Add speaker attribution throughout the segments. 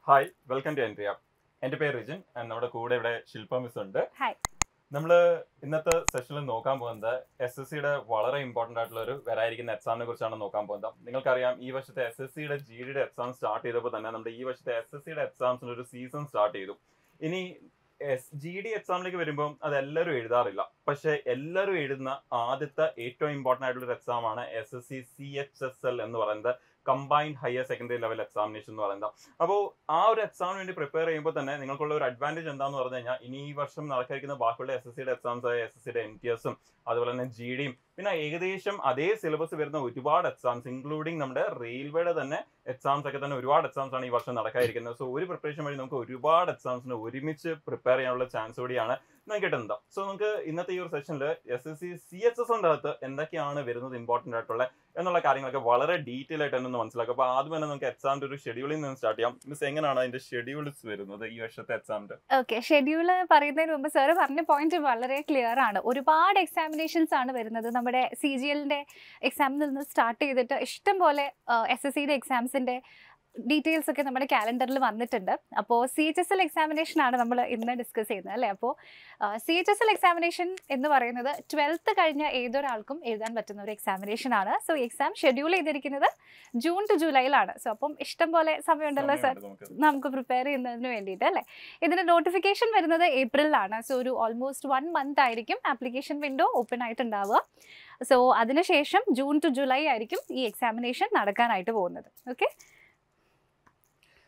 Speaker 1: Hi welcome to എൻട്രിയ. എൻ്റെ പേര് Rijin and നമ്മുടെ കൂടെ ഇവിടെ ശില്പ മിസ് ഉണ്ട്.
Speaker 2: ഹായ്.
Speaker 1: നമ്മൾ ഇന്നത്തെ സെഷനിൽ നോക്കാൻ പോകുന്നത് എസ് എസ് സിയുടെ വളരെ ഇമ്പോർട്ടൻ്റ് ആയിട്ടുള്ള ഒരു വരായിരിക്കുന്ന എക്സാമിനെ കുറിച്ചാണ് നോക്കാൻ പോകുന്നത്. നിങ്ങൾക്കറിയാം ഈ വർഷത്തെ എസ് എസ് സിയുടെ ജി ഡിയുടെ എക്സാം സ്റ്റാർട്ട് ചെയ്തപ്പോൾ തന്നെ നമ്മുടെ ഈ വർഷത്തെ എസ് എസ് സിയുടെ എക്സാംസിന് ഒരു സീസൺ സ്റ്റാർട്ട് ചെയ്തു. ഇനി ജി ഡി എക്സാമിലേക്ക് വരുമ്പോൾ അത് എല്ലാവരും എഴുതാറില്ല, പക്ഷെ എല്ലാവരും എഴുതുന്ന ആദ്യത്തെ ഏറ്റവും ഇമ്പോർട്ടൻ്റ് ആയിട്ടുള്ള ഒരു എക്സാമാണ് എസ് എസ് സി CHSL എന്ന് പറയുന്നത്, combined higher secondary level examination എന്ന് പറയുന്നത്. അപ്പോൾ ആ ഒരു എക്സാമിന് വേണ്ടി പ്രിപ്പയർ ചെയ്യുമ്പോൾ തന്നെ നിങ്ങൾക്കുള്ള ഒരു അഡ്വാൻറ്റേജ് എന്താണെന്ന് പറഞ്ഞു കഴിഞ്ഞാൽ, ഇനി ഈ വർഷം നടക്കാതിരിക്കുന്ന ബാക്കിയുള്ള എസ് എസ് സിയുടെ എക്സാംസ് ആയ എസ് എസ് സിയുടെ NTSഉം അതുപോലെ തന്നെ ജി ഡിയും പിന്നെ ഏകദേശം അതേ സിലബസ് വരുന്ന ഒരുപാട് എക്സാംസ് ഇൻക്ലൂഡിങ് നമ്മുടെ റെയിൽവേയുടെ തന്നെ എക്സാംസ് ഒക്കെ തന്നെ ഒരുപാട് എക്സാംസ് ആണ് ഈ വർഷം നടക്കാതിരിക്കുന്നത്. സോ ഒരു പ്രിപ്പറേഷൻ വഴി നമുക്ക് ഒരുപാട് എക്സാംസിന് ഒരുമിച്ച് പ്രിപ്പയർ ചെയ്യാനുള്ള ചാൻസ് കൂടിയാണ് നമുക്ക് കിട്ടുന്നത്. സോ നമുക്ക് ഇന്നത്തെ ഈ ഒരു സെഷനിൽ എസ് എസ് സി CHSLന്റെ അകത്ത് എന്തൊക്കെയാണ് വരുന്നത് ഇമ്പോർട്ടൻ്റ് ആയിട്ടുള്ള എന്നുള്ള കാര്യങ്ങളൊക്കെ വളരെ ഡീറ്റെയിൽ ആയിട്ട് തന്നെ ഒന്ന് മനസ്സിലാക്കും. അപ്പോൾ ആദ്യം തന്നെ നമുക്ക് എക്സാമിന്റെ ഒരു ഷെഡ്യൂളിൽ നിന്ന് സ്റ്റാർട്ട് ചെയ്യാം. മിസ്, എങ്ങനെയാണ് അതിന്റെ ഷെഡ്യൂൾസ് വരുന്നത് ഈ വർഷത്തെ എക്സാമിന്റെ?
Speaker 2: ഓക്കെ, ഷെഡ്യൂള് പറയുന്നതിന് മുമ്പ് സാറ് പറഞ്ഞ പോയിന്റ് വളരെ ക്ലിയർ ആണ്. ഒരുപാട് എക്സാമിനേഷൻസ് ആണ് വരുന്നത്. നമ്മുടെ CGLന്റെ എക്സാമിൽ നിന്ന് സ്റ്റാർട്ട് ചെയ്തിട്ട് ഇഷ്ടം പോലെ SSC എക്സാംസിന്റെ ഡീറ്റെയിൽസ് ഒക്കെ നമ്മുടെ കാലണ്ടറിൽ വന്നിട്ടുണ്ട്. അപ്പോൾ CHSL എക്സാമിനേഷൻ ആണ് നമ്മൾ ഇന്ന് ഡിസ്കസ് ചെയ്യുന്നത് അല്ലേ. അപ്പോൾ CHSL എക്സാമിനേഷൻ എന്ന് പറയുന്നത് 12th കഴിഞ്ഞ ഏതൊരാൾക്കും എഴുതാൻ പറ്റുന്ന ഒരു എക്സാമിനേഷൻ ആണ്. സോ എക്സാം ഷെഡ്യൂൾ ചെയ്തിരിക്കുന്നത് ജൂൺ ടു ജൂലൈയിലാണ്. സോ അപ്പം ഇഷ്ടം പോലെ സമയമുണ്ടല്ലോ സാർ നമുക്ക് പ്രിപ്പയർ ചെയ്യുന്നതിന് വേണ്ടിയിട്ട് അല്ലേ. ഇതിൻ്റെ നോട്ടിഫിക്കേഷൻ വരുന്നത് ഏപ്രിലാണ്. സോ ഒരു ഓൾമോസ്റ്റ് 1 month ആയിരിക്കും ആപ്ലിക്കേഷൻ വിൻഡോ ഓപ്പൺ ആയിട്ടുണ്ടാവുക. സോ അതിനുശേഷം ജൂൺ ടു ജൂലൈ ആയിരിക്കും ഈ എക്സാമിനേഷൻ നടക്കാനായിട്ട് പോകുന്നത്. ഓക്കെ,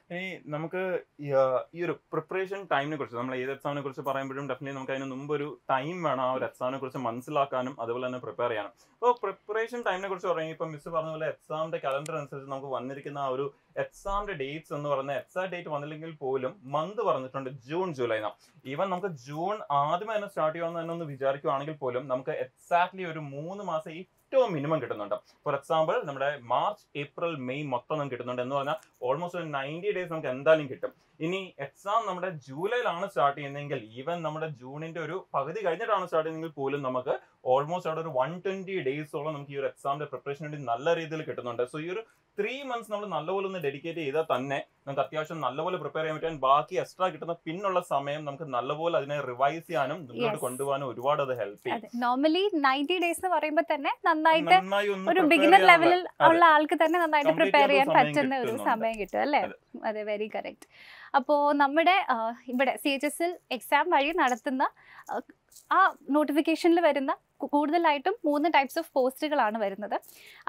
Speaker 1: ഇനി നമുക്ക് ഈ ഒരു പ്രിപ്പറേഷൻ ടൈമിനെ കുറിച്ച്, നമ്മൾ ഏത് എക്സാമിനെ കുറിച്ച് പറയുമ്പോഴും ഡെഫിനറ്റ്ലി നമുക്ക് അതിന് മുമ്പ് ഒരു ടൈം വേണം ആ ഒരു എക്സാമിനെ കുറിച്ച് മനസ്സിലാക്കാനും അതുപോലെ തന്നെ പ്രിപ്പയർ ചെയ്യാനും. അപ്പോൾ പ്രിപ്പറേഷൻ ടൈമിനെ കുറിച്ച് പറയുമ്പോൾ ഇപ്പം മിസ് പറഞ്ഞ പോലെ എക്സാമിന്റെ കലണ്ടർ അനുസരിച്ച് നമുക്ക് വന്നിരിക്കുന്ന ആ ഒരു എക്സാമിന്റെ ഡേറ്റ്സ് എന്ന് പറയുന്ന എക്സാക്ട് ഡേറ്റ് വന്നില്ലെങ്കിൽ പോലും മന്ത് പറഞ്ഞിട്ടുണ്ട് ജൂൺ ജൂലൈ എന്നാണ്. ഈവൻ നമുക്ക് ജൂൺ ആദ്യമേ തന്നെ സ്റ്റാർട്ട് ചെയ്യാമെന്ന് തന്നെ ഒന്ന് വിചാരിക്കുകയാണെങ്കിൽ പോലും നമുക്ക് എക്സാക്ട്ലി ഒരു 3 മാസം ഏറ്റവും മിനിമം കിട്ടുന്നുണ്ട്. ഫോർ എക്സാമ്പിൾ നമ്മുടെ മാർച്ച് ഏപ്രിൽ മെയ് മൊത്തം നമുക്ക് കിട്ടുന്നുണ്ട് എന്ന് പറഞ്ഞാൽ ഓൾമോസ്റ്റ് ഒരു 90 days നമുക്ക് എന്തായാലും കിട്ടും. ഇനി എക്സാം നമ്മുടെ ജൂലൈയിലാണ് സ്റ്റാർട്ട് ചെയ്യുന്നതെങ്കിൽ ഈവൻ നമ്മുടെ ജൂണിന്റെ ഒരു പകുതി കഴിഞ്ഞിട്ടാണ് സ്റ്റാർട്ട് ചെയ്യുന്നതെങ്കിൽ പോലും നമുക്ക് ഓൾമോസ്റ്റ് അവിടെ ഒരു 120 days നമുക്ക് ഈ ഒരു എക്സാമിന്റെ പ്രിപ്പറേഷന് വേണ്ടി നല്ല രീതിയിൽ കിട്ടുന്നുണ്ട്. സോ ഈ ഒരു 3 months നമ്മൾ നല്ലപോലെ ഒന്ന് ഡെഡിക്കേറ്റ് ചെയ്താൽ തന്നെ നമുക്ക് അത്യാവശ്യം നല്ലപോലെ പ്രിപ്പയർ ചെയ്യാൻ പറ്റാൻ, ബാക്കി എക്സ്ട്രാ കിട്ടുന്ന പിന്നുള്ള സമയം നമുക്ക് നല്ലപോലെ അതിനെ റിവൈസ് ചെയ്യാനും മുന്നോട്ട് കൊണ്ടുപോകാനും ഒരുപാട് അത് ഹെൽപ്പ് ചെയ്യും.
Speaker 2: നോർമലി 90 days എന്ന് പറയുമ്പോൾ തന്നെ നന്നായിട്ട് ഒരു ബിഗിനർ ലെവലിൽ ഉള്ള ആൾക്ക് തന്നെ നന്നായിട്ട് പ്രിപ്പയർ ചെയ്യാൻ പറ്റുന്ന ഒരു സമയം കിട്ടും അല്ലേ. അതെ, വെരി കറക്റ്റ്. അപ്പോൾ നമ്മുടെ ഇവിടെ CHSL എക്സാം വഴി നടത്തുന്ന ആ നോട്ടിഫിക്കേഷനിൽ വരുന്ന കൂടുതലായിട്ടും 3 types ഓഫ് പോസ്റ്റുകളാണ് വരുന്നത്.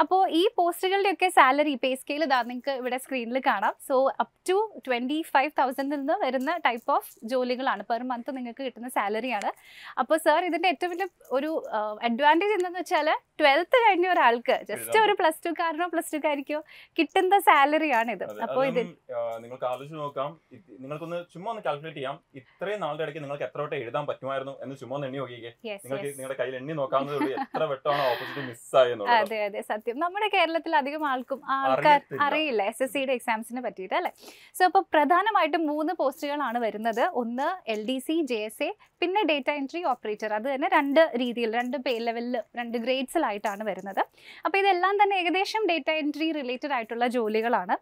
Speaker 2: അപ്പോൾ ഈ പോസ്റ്റുകളുടെയൊക്കെ സാലറി പേ സ്കെയിൽ ഇതാ നിങ്ങൾക്ക് ഇവിടെ സ്ക്രീനിൽ കാണാം. സോ അപ് ടു 25,000 നിന്ന് വരുന്ന ടൈപ്പ് ഓഫ് ജോലികളാണ് പെർ മന്ത് നിങ്ങൾക്ക് കിട്ടുന്ന സാലറിയാണ്. അപ്പോൾ സാർ ഇതിൻ്റെ ഏറ്റവും വലിയ ഒരു അഡ്വാൻറ്റേജ് എന്താണെന്ന് വെച്ചാൽ 12th കഴിഞ്ഞ ഒരാൾക്ക് ജസ്റ്റ് ഒരു +2 കാരനോ +2 കാരിക്കോ കിട്ടുന്ന സാലറിയാണിത്. അപ്പോൾ ഇത്
Speaker 1: നിങ്ങൾക്ക് ആലോചിച്ച് നോക്കാം, നിങ്ങൾക്കൊന്ന് ചുമ്മാ ഒന്ന് കാൽക്കുലേറ്റ് ചെയ്യാം. ഇത്രയും നാളുടെ ഇടയ്ക്ക് നിങ്ങൾക്ക് എത്ര വട്ടം എഴുതാൻ പറ്റുമായിരുന്നു എന്ന് ചുമ്മാ ഒന്ന് എണ്ണി നോക്കിക്കേ. നിങ്ങൾക്ക് നിങ്ങളുടെ കയ്യിൽ എണ്ണി നോക്കാവുന്നതേ എത്ര വട്ടമാണ് ഓപ്പോസിറ്റ് മിസ്സായെന്നുള്ളത്.
Speaker 2: അതെ അതെ, സത്യം. നമ്മുടെ കേരളത്തിൽ അധികം ആൾക്കാർ അറിയില്ല SSC എക്സാംസിനെ പറ്റിയിട്ട് അല്ലേ. സോ അപ്പോൾ പ്രധാനമായിട്ടും 3 പോസ്റ്റുകളാണ് വരുന്നത്. ഒന്ന് LDC JSA, പിന്നെ ഡേറ്റ എൻട്രി ഓപ്പറേറ്റർ. അത് തന്നെ 2 രീതിയിൽ 2 പേ ലെവലിൽ 2 ഗ്രേഡ്സിലായിട്ടാണ് വരുന്നത്. അപ്പോൾ ഇതെല്ലാം തന്നെ ഏകദേശം ഡേറ്റ എൻട്രി റിലേറ്റഡ് ആയിട്ടുള്ള ജോലികളാണ്.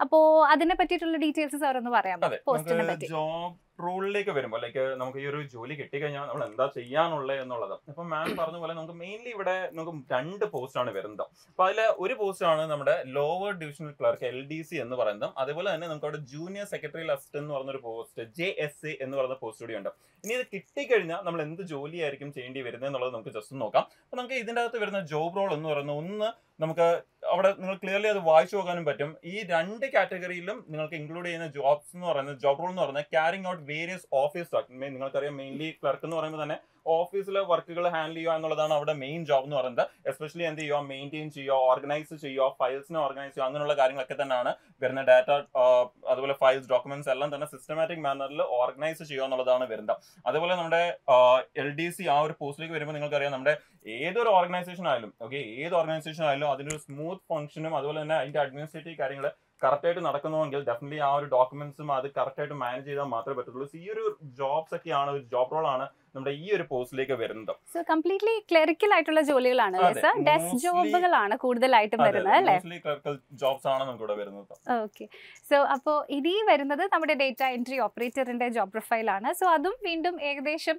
Speaker 2: അപ്പോൾ അതിനെ പറ്റിയിട്ടുള്ള ഡീറ്റെയിൽസ് സാർ ഒന്ന് പറയാമോ പോസ്റ്റിനെ പറ്റി?
Speaker 1: ജോബ് റോളിലേക്ക് വരുമ്പോൾ ലൈക്ക് നമുക്ക് ഈ ഒരു ജോലി കിട്ടിക്കഴിഞ്ഞാൽ നമ്മൾ എന്താ ചെയ്യാനുള്ളത് എന്നുള്ളത്. ഇപ്പം മാം പറഞ്ഞ പോലെ നമുക്ക് മെയിൻലി ഇവിടെ നമുക്ക് 2 പോസ്റ്റാണ് വരുന്നത്. അപ്പോൾ അതിൽ ഒരു പോസ്റ്റാണ് നമ്മുടെ ലോവർ ഡിവിഷണൽ ക്ലർക്ക് LDC എന്ന് പറയുന്നത്. അതുപോലെ തന്നെ നമുക്ക് അവിടെ ജൂനിയർ സെക്രട്ടറിയൽ അസിസ്റ്റന്റ് എന്ന് പറഞ്ഞൊരു പോസ്റ്റ് JSA എന്ന് പറയുന്ന പോസ്റ്റ് കൂടി ഉണ്ട്. ഇനി ഇത് കിട്ടിക്കഴിഞ്ഞാൽ നമ്മൾ എന്ത് ജോലിയായിരിക്കും ചെയ്യേണ്ടി വരുന്നത് എന്നുള്ളത് നമുക്ക് ജസ്റ്റ് നോക്കാം. അപ്പോൾ നമുക്ക് ഇതിൻ്റെ അകത്ത് വരുന്ന ജോബ് റോൾ എന്ന് പറയുന്നത്, ഒന്ന് നമുക്ക് അവിടെ നിങ്ങൾ ക്ലിയർലി അത് വായിച്ചു നോക്കാനും പറ്റും. ഈ 2 കാറ്റഗറിയിലും നിങ്ങൾക്ക് ഇൻക്ലൂഡ് ചെയ്യുന്ന ജോബ്സ് എന്ന് പറയുന്നത്, ജോബ് റോൾ എന്ന് പറയുന്നത് carrying out various office work. നിങ്ങൾക്കറിയാം മെയിൻലി ക്ലർക്ക് എന്ന് പറയുമ്പോൾ തന്നെ ഓഫീസിലെ വർക്കുകൾ ഹാൻഡിൽ ചെയ്യുക എന്നുള്ളതാണ് അവിടെ മെയിൻ ജോബ് എന്ന് പറയുന്നത്. എസ്പെഷ്യലി എന്ത് ചെയ്യുക, മെയിൻറ്റെയിൻ ചെയ്യുക, ഓർഗനൈസ് ചെയ്യുക, ഫയൽസിനെ ഓർഗനൈസ് ചെയ്യുക, അങ്ങനെയുള്ള കാര്യങ്ങളൊക്കെ തന്നെയാണ് വരുന്ന. ഡാറ്റ അതുപോലെ ഫയൽസ് ഡോക്യുമെന്റ്സ് എല്ലാം തന്നെ സിസ്റ്റമാറ്റിക് മാനറിൽ ഓർഗനൈസ് ചെയ്യുക എന്നുള്ളതാണ് വരുന്നത്. അതുപോലെ നമ്മുടെ LDC ആ ഒരു പോസ്റ്റിലേക്ക് വരുമ്പോൾ നിങ്ങൾക്കറിയാം നമ്മുടെ ഏതൊരു ഓർഗനൈസേഷൻ ആയാലും ഏത് ഓർഗനൈസേഷൻ ആയാലും അതിൻ്റെ ഒരു സ്മൂത്ത് ഫംഗ്ഷനും അതുപോലെ തന്നെ അതിൻ്റെ അഡ്മിനിസ്ട്രേറ്റീവ് കാര്യങ്ങൾ കറക്റ്റായിട്ട് നടക്കുന്നുവെങ്കിൽ ഡെഫിനറ്റ്ലി ആ ഒരു ഡോക്യുമെന്റ്സും അത് കറക്റ്റായിട്ട് മാനേജ് ചെയ്താൽ മാത്രമേ പറ്റുള്ളൂ. ഈ ഒരു ജോബ്സ് ഒക്കെയാണ്, ഒരു ജോബ് റോളാണ് നമ്മുടെ ഈ ഒരു പോസ്റ്റിലേക്ക് വരുന്നത്.
Speaker 2: സോ കംപ്ലീറ്റ്ലി ക്ലറിക്കൽ ആയിട്ടുള്ള ജോലികളാണ് സർ, ഡെസ്ക് ജോബുകളാണ് കൂടുതലായിട്ടും വരുന്നത് അല്ലേ?
Speaker 1: ക്ലറിക്കൽ ജോബ്സ് ആണ് നമുക്ക് ഇവിടെ വരുന്നത്.
Speaker 2: ഓക്കെ, സോ അപ്പോൾ ഇനി വരുന്നത് നമ്മുടെ ഡേറ്റ എൻട്രി ഓപ്പറേറ്ററിന്റെ ജോബ് പ്രൊഫൈലാണ്. സോ അതും വീണ്ടും ഏകദേശം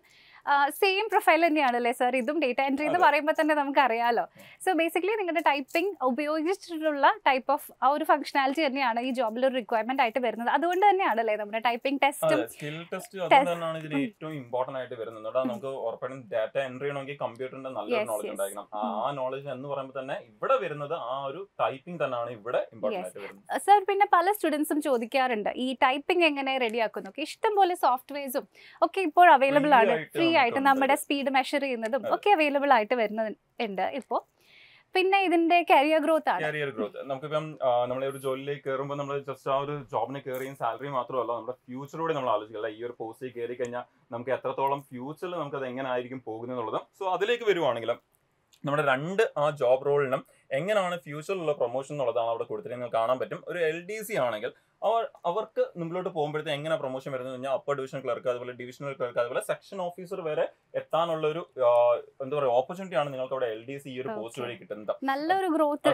Speaker 2: സെയിം പ്രൊഫൈൽ തന്നെയാണല്ലേ സർ? ഇതും ഡേറ്റ എൻട്രി എന്ന് പറയുമ്പോൾ തന്നെ നമുക്ക് അറിയാലോ. സോ ബേസിക്കലി നിങ്ങളുടെ ടൈപ്പിംഗ് ഉപയോഗിച്ചിട്ടുള്ള ടൈപ്പ് ഓഫ് ആ ഒരു ഫംഗ്ഷനാലിറ്റി തന്നെയാണ് ഈ ജോബിൽ ഒരു റിക്വയർമെന്റ് ആയിട്ട് വരുന്നത്. അതുകൊണ്ട് തന്നെയാണല്ലേ നമ്മുടെ ടൈപ്പിംഗ് ടെസ്റ്റും
Speaker 1: സ്കിൽ ടെസ്റ്റ് അതുകൊണ്ടാണ് ഇതിൽ ഏറ്റവും ഇമ്പോർട്ടന്റ് ആയിട്ട് വരുന്നത്. നമുക്ക് ഉറപ്പായിട്ടും ഡാറ്റ എൻട്രി ചെയ്യണമെങ്കിൽ കമ്പ്യൂട്ടറിന്റെ നല്ലൊരു നോളജ് ഉണ്ടായിരിക്കണം. ആ നോളജ് എന്ന് പറയുമ്പോൾ തന്നെ ഇവിടെ വരുന്നത് ആ ഒരു ടൈപ്പിംഗ് തന്നെയാണ് ഇവിടെ ഇമ്പോർട്ടന്റ് ആയിട്ട് വരുന്നത്.
Speaker 2: സർ പിന്നെ പല സ്റ്റുഡൻസും ചോദിക്കാറുണ്ട് ഈ ടൈപ്പിംഗ് എങ്ങനെ റെഡി ആക്കുന്നു. ഇഷ്ടം പോലെ സോഫ്റ്റ്വെയർസും ഒക്കെ ഇപ്പോൾ അവൈലബിൾ ആണ്, ഫ്രീ ആയിട്ട് നമ്മുടെ സ്പീഡ് മെഷർ ചെയ്യുന്നതും ഒക്കെ അവൈലബിൾ ആയിട്ട് വരുന്നുണ്ട് ഇപ്പോൾ. പിന്നെ ഇതിന്റെ കരിയർ ഗ്രോത്ത് ആണ്.
Speaker 1: കരിയർ ഗ്രോത്ത് നമുക്കിപ്പം നമ്മളെ ഒരു ജോലിയിലേക്ക് കയറുമ്പോൾ നമ്മൾ ജസ്റ്റ് ആ ഒരു ജോബിന് കയറിയും സാലറി മാത്രമല്ല നമ്മുടെ ഫ്യൂച്ചറോടെ നമ്മൾ ആലോചിക്കില്ല. ഈ ഒരു പോസ്റ്റിൽ കയറി കഴിഞ്ഞാൽ നമുക്ക് എത്രത്തോളം ഫ്യൂച്ചറിൽ നമുക്ക് അത് എങ്ങനെ ആയിരിക്കും പോകുന്നത് എന്നുള്ളതും. സോ അതിലേക്ക് വരുവാണെങ്കിലും നമ്മുടെ രണ്ട് ആ ജോബ് റോളിനും എങ്ങനെയാണ് ഫ്യൂച്ചറിലുള്ള പ്രൊമോഷൻ എന്നുള്ളതാണ് അവിടെ കൊടുത്തിട്ട് കാണാൻ പറ്റും. ഒരു LDC ആണെങ്കിൽ അവർക്ക് മുമ്പിലോട്ട് പോകുമ്പോഴത്തേക്ക് എങ്ങനെ പ്രൊമോഷൻ വരുന്നത് കഴിഞ്ഞാൽ അപ്പർ ഡിവിഷൻ ക്ലർക്ക്, അതുപോലെ ഡിവിഷണൽ ക്ലർക്ക്, അതുപോലെ സെക്ഷൻ ഓഫീസർ വരെ എത്താനുള്ള ഒരു എന്താ പറയുക ഓപ്പർച്യൂണിറ്റി ആണ് നിങ്ങൾക്ക് അവിടെ LDC ഈ ഒരു പോസ്റ്റ് വഴി കിട്ടുന്നത്.
Speaker 2: നല്ലൊരു ഗ്രോത്ത്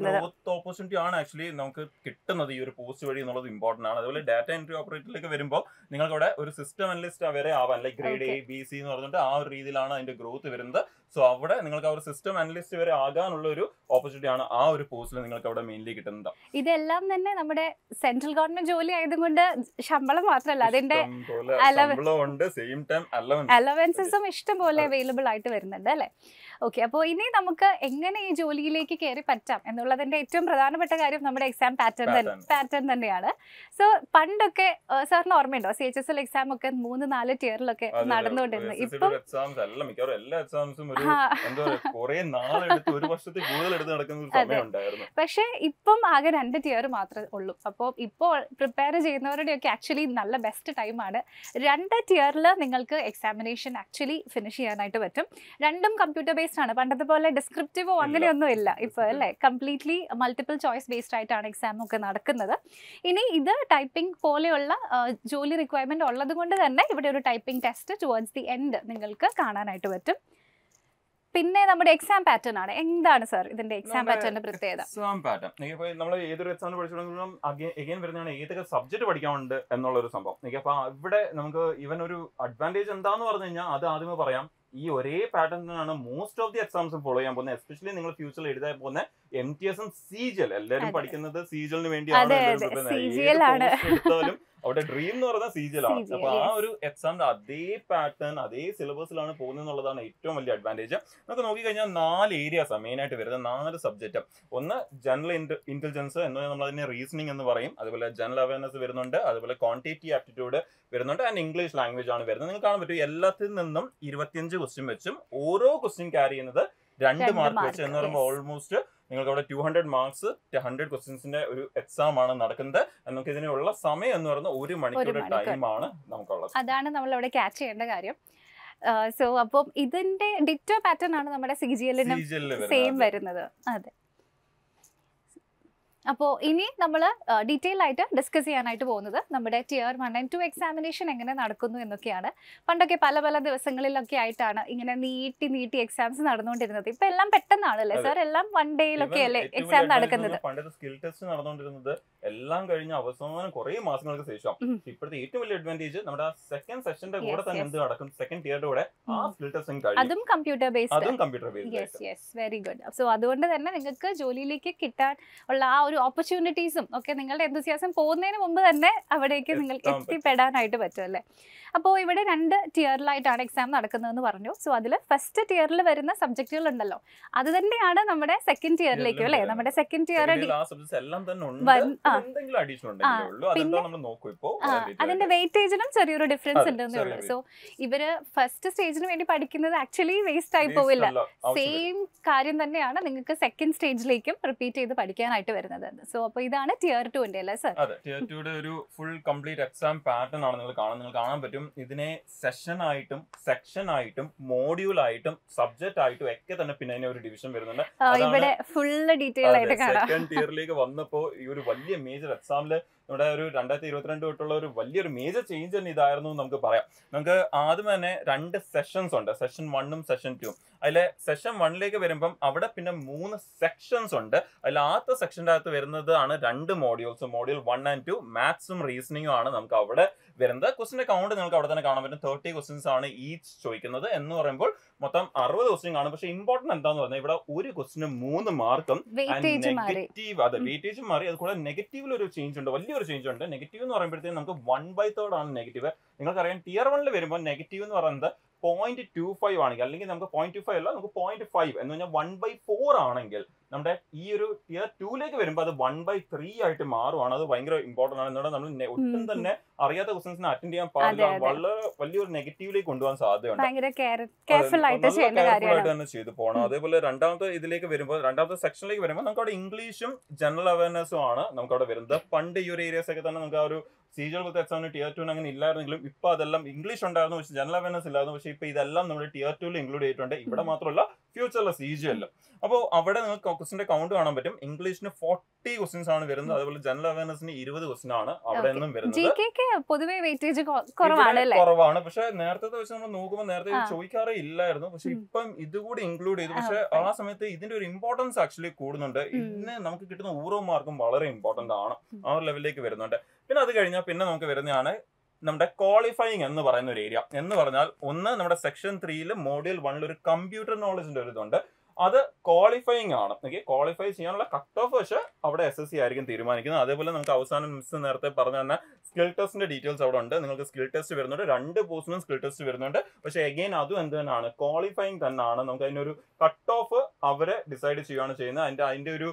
Speaker 1: ഗ്രോത്ത് ഓപ്പർച്യൂണിറ്റി ആണ് ആക്ച്വലി നമുക്ക് കിട്ടുന്നത് ഈ ഒരു പോസ്റ്റ് വഴി എന്നുള്ളത് ഇമ്പോർട്ടന്റ് ആണ്. അതുപോലെ ഡാറ്റ എൻട്രി ഓപ്പറേറ്ററിലേക്ക് വരുമ്പോൾ നിങ്ങൾക്ക് അവിടെ ഒരു സിസ്റ്റം അനലിസ്റ്റ് വരെ ആവാൻ, like grade A, B, C എന്ന് പറഞ്ഞിട്ട് ആ ഒരു രീതിയിലാണ് അതിന്റെ ഗ്രോത്ത് വരുന്നത്. സോ അവിടെ നിങ്ങൾക്ക് ആ ഒരു സിസ്റ്റം അനലിസ്റ്റ് വരെ ആകാനുള്ള ഒരു ഓപ്പർച്യൂണിറ്റി ആണ് ആ ഒരു പോസ്റ്റിൽ നിങ്ങൾക്ക് അവിടെ മെയിൻലി കിട്ടുന്നത്.
Speaker 2: ഇതെല്ലാം തന്നെ നമ്മുടെ സെൻട്രൽ ഗവൺമെന്റ് ജോലി ആയതുകൊണ്ട് ശമ്പളം മാത്രമല്ല അതിന്റെ അലവൻസസും ഇഷ്ടം പോലെ അവൈലബിൾ ആയിട്ട് വരുന്നുണ്ട് അല്ലെ? ഓക്കെ, അപ്പോൾ ഇനി നമുക്ക് എങ്ങനെ ഈ ജോലിയിലേക്ക് കയറി പറ്റാം എന്നുള്ളതിന്റെ ഏറ്റവും പ്രധാനപ്പെട്ട കാര്യം നമ്മുടെ എക്സാം പാറ്റേൺ തന്നെയാണ്. സോ പണ്ടൊക്കെ സാറിന് ഓർമ്മയുണ്ടോ CHSL എക്സാം ഒക്കെ 3-4 ടിയറിലൊക്കെ നടന്നുകൊണ്ടിരുന്നു. ഇപ്പം പക്ഷെ ഇപ്പം ആകെ 2 ടിയർ മാത്രമേ ഉള്ളൂ. അപ്പോൾ ഇപ്പോൾ പ്രിപ്പയർ ചെയ്യുന്നവരുടെയൊക്കെ ആക്ച്വലി നല്ല ബെസ്റ്റ് ടൈമാണ്. 2 ടിയറിൽ നിങ്ങൾക്ക് എക്സാമിനേഷൻ ആക്ച്വലി ഫിനിഷ് ചെയ്യാനായിട്ട് പറ്റും. രണ്ടും കമ്പ്യൂട്ടർ ബേസ്ഡ് ആണ്. പണ്ടത്തെ പോലെ ഡിസ്ക്രിപ്റ്റീവോ അങ്ങനെയൊന്നും ഇല്ല ഇപ്പോൾ അല്ലേ? കംപ്ലീറ്റ്ലി മൾട്ടിപ്പിൾ ചോയ്സ് ബേസ്ഡ് ആയിട്ടാണ് എക്സാം ഒക്കെ നടക്കുന്നത്. ഇനി ഇത് ടൈപ്പിംഗ് പോലെയുള്ള ജോലി റിക്വയർമെന്റ് ഉള്ളത് കൊണ്ട് തന്നെ ഇവിടെ ഒരു typing test towards the end നിങ്ങൾക്ക് കാണാനായിട്ട് പറ്റും. പിന്നെ നമ്മുടെ എക്സാം പാറ്റേൺ ആണ്. എന്താണ് സർ ഇതിന്റെ എക്സാം പാറ്റേണിന്റെ പ്രത്യേകത?
Speaker 1: എക്സാം പാറ്റേൺ നമ്മൾ ഏതൊരു എക്സാമിന് പഠിച്ചിട്ടുണ്ടെങ്കിലും അഗൈൻ വരുന്നതാണ് ഏതൊക്കെ സബ്ജക്ട് പഠിക്കാനുണ്ട് എന്നുള്ളൊരു സംഭവം. അപ്പൊ ഇവിടെ നമുക്ക് ഇവൻ ഒരു അഡ്വാൻറ്റേജ് എന്താന്ന് പറഞ്ഞു കഴിഞ്ഞാൽ അത് ആദ്യമേ പറയാം. ഈ ഒരേ പാറ്റേണിനാണ് മോസ്റ്റ് ഓഫ് ദി എക്സാംസും ഫോളോ ചെയ്യാൻ പോകുന്നത്. എസ്പെഷ്യലി നിങ്ങൾ ഫ്യൂച്ചറിൽ എഴുതാൻ പോകുന്ന MTS ഉം CGL എല്ലാവരും പഠിക്കുന്നത് CGL വേണ്ടിയാണ്. എടുത്താലും അവിടെ ഡ്രീം എന്ന് പറയുന്നത് CGL ആണ്. അപ്പൊ ആ ഒരു എക്സാമിന്റെ അതേ പാറ്റേൺ അതേ സിലബസിലാണ് പോകുന്നത് എന്നുള്ളതാണ് ഏറ്റവും വലിയ അഡ്വാൻറ്റേജ്. നമുക്ക് നോക്കിക്കഴിഞ്ഞാൽ 4 ഏരിയാസ് മെയിൻ ആയിട്ട് വരുന്നത്, 4 സബ്ജക്റ്റ്. ഒന്ന് ജനറൽ ഇന്റലിജൻസ് എന്ന് പറഞ്ഞാൽ നമ്മൾ അതിനെ റീസണിംഗ് എന്ന് പറയും. അതുപോലെ ജനറൽ അവയർനെസ് വരുന്നുണ്ട്, അതുപോലെ ക്വാണ്ടിറ്റേറ്റീവ് ആപ്റ്റിറ്റ്യൂഡ് വരുന്നുണ്ട്, ആൻഡ് ഇംഗ്ലീഷ് ലാംഗ്വേജ് ആണ് വരുന്നത്. നിങ്ങൾക്ക് കാണാൻ പറ്റും എല്ലാത്തിൽ നിന്നും 25 ക്വസ്റ്റ്യൻ വെച്ചും ഓരോ ക്വസ്റ്റ്യൻ ക്യാരി ചെയ്യുന്നത് 2 മാർക്ക് വെച്ച് എന്ന് പറയുമ്പോൾ ഓൾമോസ്റ്റ് നിങ്ങൾക്ക് അവിടെ 200 മാർക്സ് 100 ക്വസ്റ്റ്യൻസിന്റെ ഒരു എക്സാം ആണ് നടക്കുന്നത്. നമുക്ക് ഇതിനുള്ള സമയം എന്ന് പറയുന്നത് 1 മണിക്കൂർ ടൈമാണ് നമുക്കുള്ളത്.
Speaker 2: അതാണ് നമ്മൾ അവിടെ ക്യാച്ച് ചെയ്യേണ്ട കാര്യം. സോ അപ്പം ഇതിന്റെ ഡിറ്റോ പാറ്റേൺ ആണ് നമ്മുടെ CGL-നും സെയിം വരുന്നത്. അതെ. അപ്പോൾ ഇനി നമ്മൾ ഡീറ്റെയിൽ ആയിട്ട് ഡിസ്കസ് ചെയ്യാനായിട്ട് പോകുന്നത് നമ്മുടെ Tier 1 and 2 എക്സാമിനേഷൻ എങ്ങനെ നടക്കുന്നു എന്നൊക്കെയാണ്. പണ്ടൊക്കെ പല ദിവസങ്ങളിലൊക്കെ ആയിട്ടാണ് ഇങ്ങനെ നീട്ടി എക്സാംസ് നടന്നുകൊണ്ടിരുന്നത്. ഇപ്പൊ എല്ലാം പെട്ടെന്നാണല്ലേ സാർ? എല്ലാം 1 ഡേയിലൊക്കെ അല്ലേ എക്സാം നടക്കുന്നത്?
Speaker 1: പണ്ടത്തെ സ്കിൽ ടെസ്റ്റ് നടന്നുകൊണ്ടിരുന്നത് എല്ലാം കഴിഞ്ഞ അവസാനം കുറെ മാസങ്ങൾക്ക് ശേഷം. ഇപ്പോഴത്തെ ഏറ്റവും വലിയ അഡ്വാൻറ്റേജ് നമ്മുടെ സെക്കൻഡ് സെഷന്റെ കൂടെ തന്നെ എന്ത് നടക്കും, സെക്കൻഡ് ടിയറിന്റെ കൂടെ ആ സ്കിൽ ടെസ്റ്റ്
Speaker 2: അതും computer based. Very good. So അതുകൊണ്ട് തന്നെ നിങ്ങൾക്ക് ജോലിയിലേക്ക് കിട്ടാൻ ഉള്ള ആ ഒരു ഓപ്പർച്യൂണിറ്റീസും ഒക്കെ നിങ്ങളുടെ എന്തൂസിയാസം പോകുന്നതിന് മുമ്പ് തന്നെ അവിടേക്ക് നിങ്ങൾക്ക് എത്തിപ്പെടാനായിട്ട് പറ്റും അല്ലേ? അപ്പോൾ ഇവിടെ 2 ടിയറിലായിട്ടാണ് എക്സാം നടക്കുന്നതെന്ന് പറഞ്ഞു. സോ അതിൽ ഫസ്റ്റ് ടിയറിൽ വരുന്ന സബ്ജക്റ്റുകൾ ഉണ്ടല്ലോ, അത് തന്നെയാണ് നമ്മുടെ സെക്കൻഡ് ടിയറിലേക്കും അല്ലേ? നമ്മുടെ സെക്കൻഡ് ടിയർ അതിന്റെ വെയിറ്റേജിനും ചെറിയൊരു ഡിഫറൻസ് ഉണ്ടെന്നേ ഉള്ളൂ. സോ ഇവര് ഫസ്റ്റ് സ്റ്റേജിന് വേണ്ടി പഠിക്കുന്നത് ആക്ച്വലി വേസ്റ്റ് ആയി പോവില്ല. സെയിം കാര്യം തന്നെയാണ് നിങ്ങൾക്ക് സെക്കൻഡ് സ്റ്റേജിലേക്കും റിപ്പീറ്റ് ചെയ്ത് പഠിക്കാനായിട്ട് വരുന്നത്. സോ അപ്പൊ ഇതാണ് Tier 2 അല്ലേ സർ?
Speaker 1: അതെ, Tier 2 ഒരു ഫുൾ കംപ്ലീറ്റ് എക്സാം പാറ്റേൺ ആണ് നിങ്ങൾ കാണാൻ പറ്റും. ഇതിനെ സെഷൻ ആയിട്ടും സെക്ഷൻ ആയിട്ടും മോഡ്യൂൾ ആയിട്ടും സബ്ജക്ട് ആയിട്ടും ഒക്കെ തന്നെ പിന്നെ ഒരു ഡിവിഷൻ വരുന്നുണ്ട്.
Speaker 2: ഇവിടെ ഫുൾ ഡീറ്റെയിൽ ആയിട്ട് കാണാം.
Speaker 1: സെക്കൻഡ് ടിയറിലേക്ക് വന്നപ്പോ ഈ ഒരു വലിയ മേജർ എക്സാമിൽ നമ്മുടെ ഒരു 2022 തൊട്ടുള്ള ഒരു വലിയൊരു മേജർ ചേഞ്ച് തന്നെ ഇതായിരുന്നു നമുക്ക് പറയാം. നമുക്ക് ആദ്യം തന്നെ 2 സെഷൻസ് ഉണ്ട്, സെഷൻ 1ഉം സെഷൻ 2ഉം. അതിലെ സെഷൻ 1ലേക്ക് വരുമ്പം അവിടെ പിന്നെ 3 സെക്ഷൻസ് ഉണ്ട്. അതിൽ ആദ്യത്തെ സെക്ഷൻ്റെ അകത്ത് വരുന്നത് ആണ് 2 മോഡ്യൂൾസ്, മോഡ്യൂൾ 1 and 2 മാത്സും റീസണിങ്ങും ആണ് നമുക്ക് അവിടെ വരുന്നത്. ക്വസ്റ്റിന്റെ കൗണ്ട് നിങ്ങൾക്ക് അവിടെ തന്നെ കാണാൻ പറ്റും. 30 ക്വസ്റ്റ്യൻസ് ആണ് ഈച്ച് ചോദിക്കുന്നത്. എന്ന് പറയുമ്പോൾ മൊത്തം 60 ക്വസ്റ്റ്യൻ കാണും. പക്ഷെ ഇമ്പോർട്ടന്റ് എന്താന്ന് പറഞ്ഞാൽ ഇവിടെ ഒരു ക്വസ്റ്റിന് 3 മാർക്കും നെഗറ്റീവ്, അതെ വെയിറ്റേജ് മാറി. അതുകൂടെ നെഗറ്റീവിൽ ഒരു ചേഞ്ച് ഉണ്ട്, വലിയൊരു ചേഞ്ച് ഉണ്ട്. നെഗറ്റീവ് എന്ന് പറയുമ്പോഴത്തേക്കും നമുക്ക് 1/3 ആണ് നെഗറ്റീവ്. നിങ്ങൾക്കറിയാം ടിയർ 1ൽ വരുമ്പോൾ നെഗറ്റീവ് എന്ന് പറയുന്നത് 0.25 ആണെങ്കിൽ, അല്ലെങ്കിൽ നമുക്ക് 0.25 അല്ല, നമുക്ക് 0.5 എന്ന് പറഞ്ഞാൽ 1/4 ആണെങ്കിൽ നമ്മുടെ ഈ ഒരു ടിയർ 2ലേക്ക് വരുമ്പോൾ അത് 1/3 ആയിട്ട് മാറുവാണ്. അത് ഭയങ്കര ഇമ്പോർട്ടന്റ് ആണ്. എന്നാൽ നമ്മൾ ഒട്ടും തന്നെ അറിയാത്ത ക്വസ്റ്റൻസിനെ അറ്റൻഡ് ചെയ്യാൻ പാടില്ല. വളരെ വലിയൊരു നെഗറ്റീവിലേക്ക് കൊണ്ടുപോകാൻ സാധ്യതയുണ്ട്. കെയർഫുൾ ആയിട്ട് തന്നെ ചെയ്തു പോകണം. അതേപോലെ രണ്ടാമത്തെ ഇതിലേക്ക് വരുമ്പോൾ, രണ്ടാമത്തെ സെക്ഷനിലേക്ക് വരുമ്പോൾ നമുക്ക് അവിടെ ഇംഗ്ലീഷും ജനറൽ അവയർനെസ്സും ആണ് നമുക്ക് അവിടെ വരുന്നത്. പണ്ട് ഈ ഒരു ഏരിയസ് ഒക്കെ തന്നെ നമുക്ക് ആ ഒരു CGL വിത്ത് എക്സാമിന് ടിയർ 2 അങ്ങനെ ഇല്ലായിരുന്നെങ്കിലും ഇപ്പൊ അതെല്ലാം ഇംഗ്ലീഷ് ഉണ്ടായിരുന്നു, പക്ഷേ ജനറൽ അവയർനെസ് ഇല്ലായിരുന്നു. പക്ഷേ ഇപ്പൊ ഇതെല്ലാം നമ്മുടെ ടിയർ 2ൽ ഇൻക്ലൂഡ് ചെയ്തിട്ടുണ്ട്. ഇവിടെ മാത്രമല്ല ഫ്യൂച്ചറിലെ CGL. അപ്പോൾ അവിടെ നിങ്ങൾക്ക് ക്വസ്റ്റിന്റെ കൗണ്ട് കാണാൻ പറ്റും. ഇംഗ്ലീഷിന് 40 ക്വസ്റ്റ്യൻസ് ആണ് വരുന്നത്. അതുപോലെ ജനറൽ അവയർനെസ്സിന് 20 ക്വസ്റ്റ്യൻ ആണ് അവിടെ നിന്നും വരുന്നത്.
Speaker 2: പൊതുവെ വെയിറ്റേജ് കുറവാണ്.
Speaker 1: പക്ഷെ നേരത്തെ വെച്ച് നമ്മൾ നോക്കുമ്പോൾ നേരത്തെ ചോദിക്കാറേ ഇല്ലായിരുന്നു. പക്ഷെ ഇപ്പം ഇതുകൂടി ഇൻക്ലൂഡ് ചെയ്തു. പക്ഷെ ആ സമയത്ത് ഇതിന്റെ ഒരു ഇമ്പോർട്ടൻസ് ആക്ച്വലി കൂടുന്നുണ്ട്. ഇതിന് നമുക്ക് കിട്ടുന്ന ഓരോ മാർക്കും വളരെ ഇമ്പോർട്ടന്റ് ആണ്, ആ ഒരു ലെവലിലേക്ക് വരുന്നുണ്ട്. പിന്നെ അത് കഴിഞ്ഞാൽ പിന്നെ നമുക്ക് വരുന്നതാണ് നമ്മുടെ ക്വാളിഫയിങ് എന്ന് പറയുന്ന ഒരു ഏരിയ. എന്ന് പറഞ്ഞാൽ ഒന്ന് നമ്മുടെ സെക്ഷൻ 3ൽ മോഡ്യൂൾ 1ൽ ഒരു കമ്പ്യൂട്ടർ നോളജിന്റെ ഒരു ഇതുണ്ട്. അത് ക്വാളിഫയിങ് ആണ്. ഓക്കെ, ക്വാളിഫൈ ചെയ്യാനുള്ള കട്ട് ഓഫ് പക്ഷെ അവിടെ SSC ആയിരിക്കും തീരുമാനിക്കുന്നത്. അതേപോലെ നമുക്ക് അവസാനം മിസ് നേരത്തെ പറഞ്ഞ തന്നെ സ്കിൽ ടെസ്റ്റിന്റെ ഡീറ്റെയിൽസ് അവിടെ ഉണ്ട്. നിങ്ങൾക്ക് സ്കിൽ ടെസ്റ്റ് വരുന്നുണ്ട്, 2 പോസ്റ്റിനും സ്കിൽ ടെസ്റ്റ് വരുന്നുണ്ട്. പക്ഷെ അഗെയിൻ അതും എന്ത് തന്നെയാണ്, ക്വാളിഫയിങ് തന്നെയാണ്. നമുക്ക് അതിനൊരു കട്ട് ഓഫ് അവരെ ഡിസൈഡ് ചെയ്യുകയാണ് ചെയ്യുന്നത്. അതിന്റെ ഒരു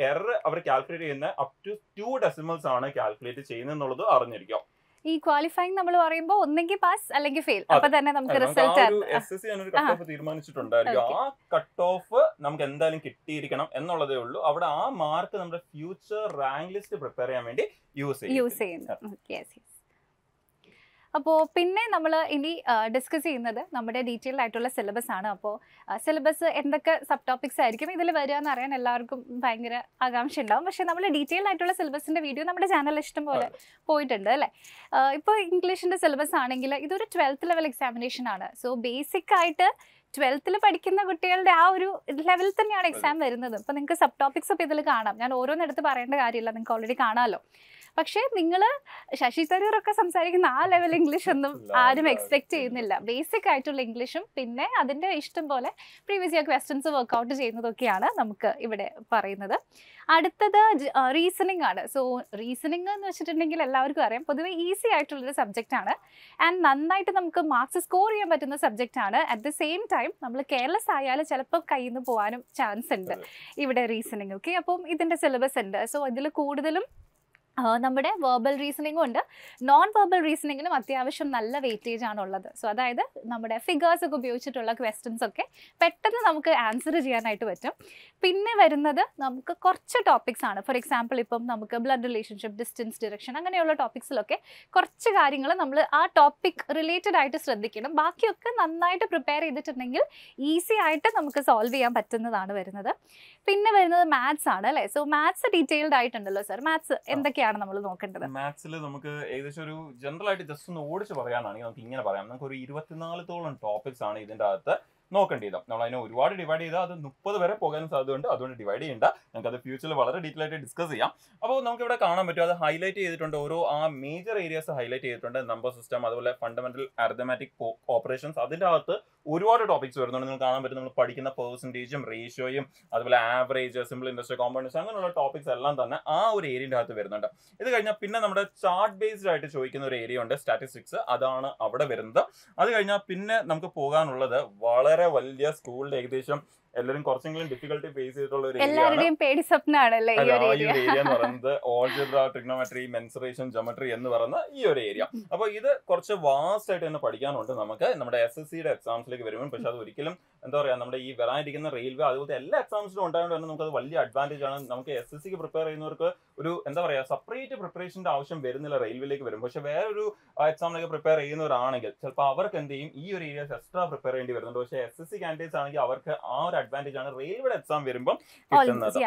Speaker 1: എറർ അവർ കാൽക്കുലേറ്റ് ചെയ്യുന്ന അപ് ടു 2 ഡെസിമൽസ് ആണ് കാൽക്കുലേറ്റ് ചെയ്യുന്നത് എന്നുള്ളത് അറിഞ്ഞിരിക്കാം.
Speaker 2: ഈ ക്വാളിഫയിങ് നമ്മൾ പറയുമ്പോൾ ഒന്നെങ്കിൽ പാസ് അല്ലെങ്കിൽ ഫെയിൽ, അപ്പൊ തന്നെ നമുക്ക് റിസൾട്ട്
Speaker 1: SSC ഒരു കട്ട് ഓഫ് തീരുമാനിച്ചിട്ടുണ്ടായിരിക്കും. ആ കട്ട് ഓഫ് നമുക്ക് എന്തായാലും കിട്ടിയിരിക്കണം എന്നുള്ളതേ ഉള്ളൂ. അവിടെ ആ മാർക്ക് നമ്മുടെ ഫ്യൂച്ചർ റാങ്ക് ലിസ്റ്റ് പ്രിപ്പയർ ചെയ്യാൻ വേണ്ടി യൂസ് ചെയ്യുന്നു. അപ്പോൾ പിന്നെ നമ്മൾ ഇനി ഡിസ്കസ് ചെയ്യുന്നത് നമ്മുടെ ഡീറ്റെയിൽഡ് ആയിട്ടുള്ള സിലബസ് ആണ്. അപ്പോൾ സിലബസ് എന്തൊക്കെ സബ് ടോപ്പിക്സ് ആയിരിക്കും ഇതിൽ വരിക എന്ന് അറിയാൻ എല്ലാവർക്കും ഭയങ്കര ആകാംക്ഷ ഉണ്ടാവും. പക്ഷേ നമ്മൾ ഡീറ്റെയിൽഡ് ആയിട്ടുള്ള സിലബസിൻ്റെ വീഡിയോ നമ്മുടെ ചാനലിൽ ഇഷ്ടം പോലെ പോയിട്ടുണ്ട് അല്ലേ. ഇപ്പോൾ ഇംഗ്ലീഷിൻ്റെ സിലബസ് ആണെങ്കിൽ ഇതൊരു 12th ലെവൽ എക്സാമിനേഷൻ ആണ്. സോ ബേസിക് ആയിട്ട് 12th പഠിക്കുന്ന കുട്ടികളുടെ ആ ഒരു ലെവലിൽ തന്നെയാണ് എക്സാം വരുന്നത്. അപ്പോൾ നിങ്ങൾക്ക് സബ് ടോപ്പിക്സ് ഇപ്പോൾ ഇതിൽ കാണാം. ഞാൻ ഓരോന്നെടുത്ത് പറയേണ്ട കാര്യമില്ല, നിങ്ങൾക്ക് ഓൾറെഡി കാണാമല്ലോ. പക്ഷേ നിങ്ങൾ ശശി തരൂരൊക്കെ സംസാരിക്കുന്ന ആ ലെവൽ ഇംഗ്ലീഷ് ഒന്നും ആരും എക്സ്പെക്ട് ചെയ്യുന്നില്ല. ബേസിക് ആയിട്ടുള്ള ഇംഗ്ലീഷും പിന്നെ അതിൻ്റെ ഇഷ്ടം പോലെ പ്രീവിയസ് ഇയർ ക്വസ്റ്റ്യൻസ് വർക്ക്ഔട്ട് ചെയ്യുന്നതൊക്കെയാണ് നമുക്ക് ഇവിടെ പറയുന്നത്. അടുത്തത് റീസണിങ് ആണ്. സോ റീസണിങ് എന്ന് വെച്ചിട്ടുണ്ടെങ്കിൽ എല്ലാവർക്കും അറിയാം പൊതുവെ ഈസി ആയിട്ടുള്ളൊരു സബ്ജക്റ്റ് ആണ്. ആൻഡ് നന്നായിട്ട് നമുക്ക് മാർക്സ് സ്കോർ ചെയ്യാൻ പറ്റുന്ന സബ്ജക്റ്റ് ആണ്. അറ്റ് ദ സെയിം ടൈം നമ്മൾ കെയർലെസ് ആയാൽ ചിലപ്പോൾ കയ്യിൽ നിന്ന് പോകാനും ചാൻസ് ഉണ്ട് ഇവിടെ റീസണിങ്. ഓക്കെ, അപ്പം ഇതിൻ്റെ സിലബസ് ഉണ്ട്. സോ ഇതിൽ കൂടുതലും നമ്മുടെ വെർബൽ റീസണിങ്ങും ഉണ്ട്, നോൺ വെർബൽ റീസണിങ്ങിനും അത്യാവശ്യം നല്ല വെയിറ്റേജ് ആണുള്ളത്. സോ അതായത് നമ്മുടെ ഫിഗേഴ്സ് ഒക്കെ ഉപയോഗിച്ചിട്ടുള്ള ക്വസ്റ്റ്യൻസ് ഒക്കെ പെട്ടെന്ന് നമുക്ക് ആൻസർ ചെയ്യാനായിട്ട് പറ്റും. പിന്നെ വരുന്നത് നമുക്ക് കുറച്ച് ടോപ്പിക്സ് ആണ്. ഫോർ എക്സാമ്പിൾ ഇപ്പം നമുക്ക് ബ്ലഡ് റിലേഷൻഷിപ്പ്, ഡിസ്റ്റൻസ്, ഡിറക്ഷൻ അങ്ങനെയുള്ള ടോപ്പിക്സിലൊക്കെ കുറച്ച് കാര്യങ്ങൾ നമ്മൾ ആ ടോപ്പിക് റിലേറ്റഡ് ആയിട്ട് ശ്രദ്ധിക്കണം. ബാക്കിയൊക്കെ നന്നായിട്ട് പ്രിപ്പയർ ചെയ്തിട്ടുണ്ടെങ്കിൽ ഈസി ആയിട്ട് നമുക്ക് സോൾവ് ചെയ്യാൻ പറ്റുന്നതാണ് വരുന്നത്. പിന്നെ വരുന്നത് മാത്സ് ആണ് അല്ലേ. സോ മാത്സ് ഡീറ്റെയിൽഡ് ആയിട്ടുണ്ടല്ലോ സർ, മാത്സ് എന്തൊക്കെയാണ് നമ്മൾ നോക്കേണ്ടത്? മാത്സിൽ നമുക്ക് ഏകദേശം ഒരു ജനറൽ ആയിട്ട് ജസ്റ്റ് ഒന്ന് ഓടിച്ച് പറയാനാണെങ്കിൽ നമുക്ക് ഇങ്ങനെ പറയാം. നമുക്ക് ഒരു 24 ടോപ്പിക്സ് ആണ് ഇതിന്റെ അകത്ത് നോക്കേണ്ടത്. നമ്മൾ അതിനെ ഒരുപാട് ഡിവൈഡ് ചെയ്താൽ അത് 30 വരെ പോകാൻ സാധ്യതയുണ്ട്. അതുകൊണ്ട് ഡിവൈഡ് ചെയ്യേണ്ട, നമുക്ക് അത് ഫ്യൂച്ചറിൽ വളരെ ഡീറ്റെയിൽ ആയിട്ട് ഡിസ്കസ് ചെയ്യാം. അപ്പോൾ നമുക്ക് ഇവിടെ കാണാൻ പറ്റും, അത് ഹൈലൈറ്റ് ചെയ്തിട്ടുണ്ട്. ഓരോ ആ മേജർ ഏരിയാസ് ഹൈലൈറ്റ് ചെയ്തിട്ടുണ്ട്. നമ്പർ സിസ്റ്റം, അതുപോലെ ഫണ്ടമെന്റൽ അരിത്തമാറ്റിക് ഓപ്പറേഷൻസ്, അതിൻ്റെ അകത്ത് ഒരുപാട് ടോപ്പിക്സ് വരുന്നുണ്ട്. നിങ്ങൾക്ക് കാണാൻ പറ്റും നമ്മൾ പഠിക്കുന്ന പെർസെൻറ്റേജും റേഷ്യോയും അതുപോലെ ആവറേജ്, സിമ്പിൾ ഇൻട്രസ്റ്റ് കോമ്പൗണ്ട്സ് അങ്ങനെയുള്ള ടോപ്പിക്സ് എല്ലാം തന്നെ ആ ഒരു ഏരിയൻ്റെ അകത്ത് വരുന്നുണ്ട്. ഇത് കഴിഞ്ഞാൽ പിന്നെ നമ്മുടെ ചാർട്ട് ബേസ്ഡ് ആയിട്ട് ചോദിക്കുന്ന ഒരു ഏരിയ ഉണ്ട്, സ്റ്റാറ്റിസ്റ്റിക്സ്, അതാണ് അവിടെ വരുന്നത്. അത് കഴിഞ്ഞാൽ പിന്നെ നമുക്ക് പോകാനുള്ളത് വളരെ വലിയ സ്കൂളിൽ ഏകദേശം എല്ലാവരും കുറച്ചെങ്കിലും ഡിഫിക്കൽട്ടി ഫേസ് ചെയ്തിട്ടുള്ള ഒരു ഏരിയ എന്ന് പറയുന്നത് ഓൾജിബ്ര, ട്രിഗ്നോമെട്രി, മെൻസുറേഷൻ, ജോമെട്രി എന്ന് പറയുന്ന ഈ ഒരു ഏരിയ. അപ്പൊ ഇത് കുറച്ച് വാസ്റ്റ് ആയിട്ട് തന്നെ പഠിക്കാനുണ്ട് നമുക്ക് നമ്മുടെ SSCയുടെ എക്സാംസിലേക്ക് വരുമ്പോൾ. പക്ഷെ അത് ഒരിക്കലും എന്താ പറയാ, നമ്മുടെ ഈ വരാനിരിക്കുന്ന റെയിൽവേ അതുപോലത്തെ എല്ലാ എക്സാംസിലും ഉണ്ടായതുകൊണ്ട് തന്നെ നമുക്ക് അത് വലിയ അഡ്വാൻറ്റേജ് ആണ്. നമുക്ക് SSCക്ക് പ്രിപ്പയർ ചെയ്യുന്നവർക്ക് ഒരു എന്താ പറയാ സെപ്പറേറ്റ് പ്രിപ്പറേഷന്റെ ആവശ്യം വരുന്നില്ല റെയിൽവേയിലേക്ക് വരും. പക്ഷെ വേറൊരു എക്സാമിനൊക്കെ പ്രിപ്പയർ ചെയ്യുന്നവരാണെങ്കിൽ ചിലപ്പോൾ അവർക്ക് എന്ത് ചെയ്യും, ഈ ഒരു ഏരിയാസ് എക്സ്ട്രാ പ്രിപ്പയർ ചെയ്യേണ്ടി വരുന്നുണ്ട്. പക്ഷേ SSC കാൻഡിഡേറ്റ്സ് ആണെങ്കിൽ അവർക്ക് ആ ഒരു അഡ്വാൻറ്റേജ് ആണ് റെയിൽവേയുടെ എക്സാം വരുമ്പോൾ കിട്ടുന്നത്.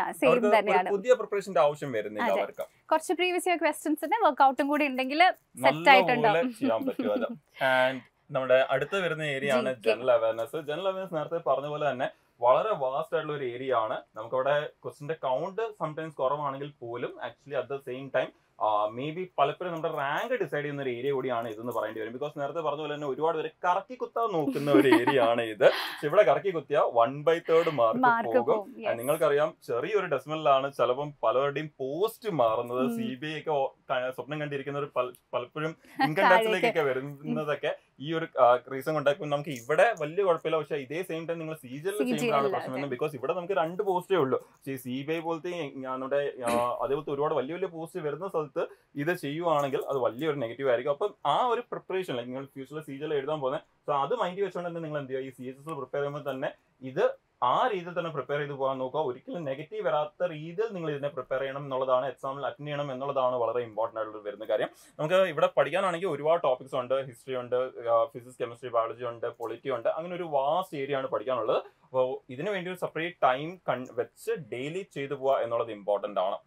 Speaker 1: പുതിയ പ്രിപ്പറേഷന്റെ ആവശ്യം വരുന്നില്ല അവർക്ക്.
Speaker 2: കുറച്ച് പ്രീവിയസ് ഇയർ ക്വസ്റ്റ്യൻസിന്റെ വർക്ക്ഔട്ടും കൂടി ഉണ്ടെങ്കിൽ സെറ്റ് ആയിട്ടുണ്ടാവും,
Speaker 1: ചെയ്യാൻ പറ്റും അത്. ആൻഡ് നമ്മുടെ അടുത്ത വരുന്ന ഏരിയ ആണ് ജനറൽ അവയർനെസ്. ജനറൽ അവയർനെസ് നേരത്തെ പറഞ്ഞ പോലെ തന്നെ വളരെ വാസ്റ്റ് ആയിട്ടുള്ള ഒരു ഏരിയ ആണ്. നമുക്കവിടെ ക്വസ്റ്റിന്റെ കൗണ്ട് സംടൈംസ് കുറവാണെങ്കിൽ പോലും actually at the same time may be പലപ്പോഴും നമ്മുടെ റാങ്ക് ഡിസൈഡ് ചെയ്യുന്ന ഒരു ഏരിയ കൂടിയാണ് ഇതെന്ന് പറയേണ്ടി വരും. ബിക്കോസ് നേരത്തെ പറഞ്ഞ പോലെ തന്നെ ഒരുപാട് പേര് കറക്കി കുത്താൻ നോക്കുന്ന ഒരു ഏരിയ ആണ് ഇത്. പക്ഷെ ഇവിടെ കറക്കി കുത്തിയ 1/3 മാർക്ക് പോകും. നിങ്ങൾക്കറിയാം ചെറിയൊരു ഡെസിമലിലാണ് ചിലപ്പം പലരുടെയും പോസ്റ്റ് മാറുന്നത്. CBI ഒക്കെ സ്വപ്നം കണ്ടിരിക്കുന്നവർ പലപ്പോഴും ഇൻകം ടാക്സിലേക്കൊക്കെ വരുന്നതൊക്കെ ഈ ഒരു റീസൺ കൊണ്ടാക്കും. നമുക്ക് ഇവിടെ വലിയ കുഴപ്പമില്ല. പക്ഷെ ഇതേ സെയിം ടൈം നിങ്ങൾ CGL ചെയ്യുമ്പോഴാണ് പ്രശ്നം. ബിക്കോസ് ഇവിടെ നമുക്ക് 2 പോസ്റ്റേ ഉള്ളൂ. പക്ഷേ CBI പോലത്തെ നമ്മുടെ അതേപോലത്തെ ഒരുപാട് വലിയ വലിയ പോസ്റ്റ് വരുന്ന സ്ഥലത്ത് ഇത് ചെയ്യുവാണെങ്കിൽ അത് വലിയൊരു നെഗറ്റീവ് ആയിരിക്കും. അപ്പം ആ ഒരു പ്രിപ്പറേഷൻ നിങ്ങൾ ഫ്യൂച്ചറിൽ CGL എഴുതാൻ പോകുന്നത്, സോ അത് മൈൻഡ് വെച്ചുകൊണ്ട് തന്നെ നിങ്ങൾ എന്ത് ചെയ്യുക, ഈ CHS പ്രിപ്പയർ ചെയ്യുമ്പോൾ തന്നെ ഇത് ആ രീതിയിൽ തന്നെ പ്രിപ്പയർ ചെയ്ത് പോകാൻ നോക്കുക. ഒരിക്കലും നെഗറ്റീവ് വരാത്ത രീതിയിൽ നിങ്ങൾ ഇതിനെ പ്രിപ്പയർ ചെയ്യണം എന്നുള്ളതാണ്, എക്സാമിൽ അറ്റൻഡ് ചെയ്യണം എന്നുള്ളതാണ് വളരെ ഇമ്പോർട്ടൻ്റ് ആയിട്ട് വരുന്ന കാര്യം. നമുക്ക് ഇവിടെ പഠിക്കാനാണെങ്കിൽ ഒരുപാട് ടോപ്പിക്സ് ഉണ്ട്. ഹിസ്റ്ററി ഉണ്ട്, ഫിസിക്സ്, കെമിസ്ട്രി, ബയോളജി ഉണ്ട്, പൊളിറ്റി ഉണ്ട്. അങ്ങനെ ഒരു വാസ്റ്റ് ഏരിയ ആണ് പഠിക്കാനുള്ളത്. അപ്പോൾ ഇതിനു വേണ്ടി ഒരു സെപ്പറേറ്റ് ടൈം വെച്ച് ഡെയിലി ചെയ്തു പോവുക എന്നുള്ളത് ഇമ്പോർട്ടൻ്റ് ആണ്.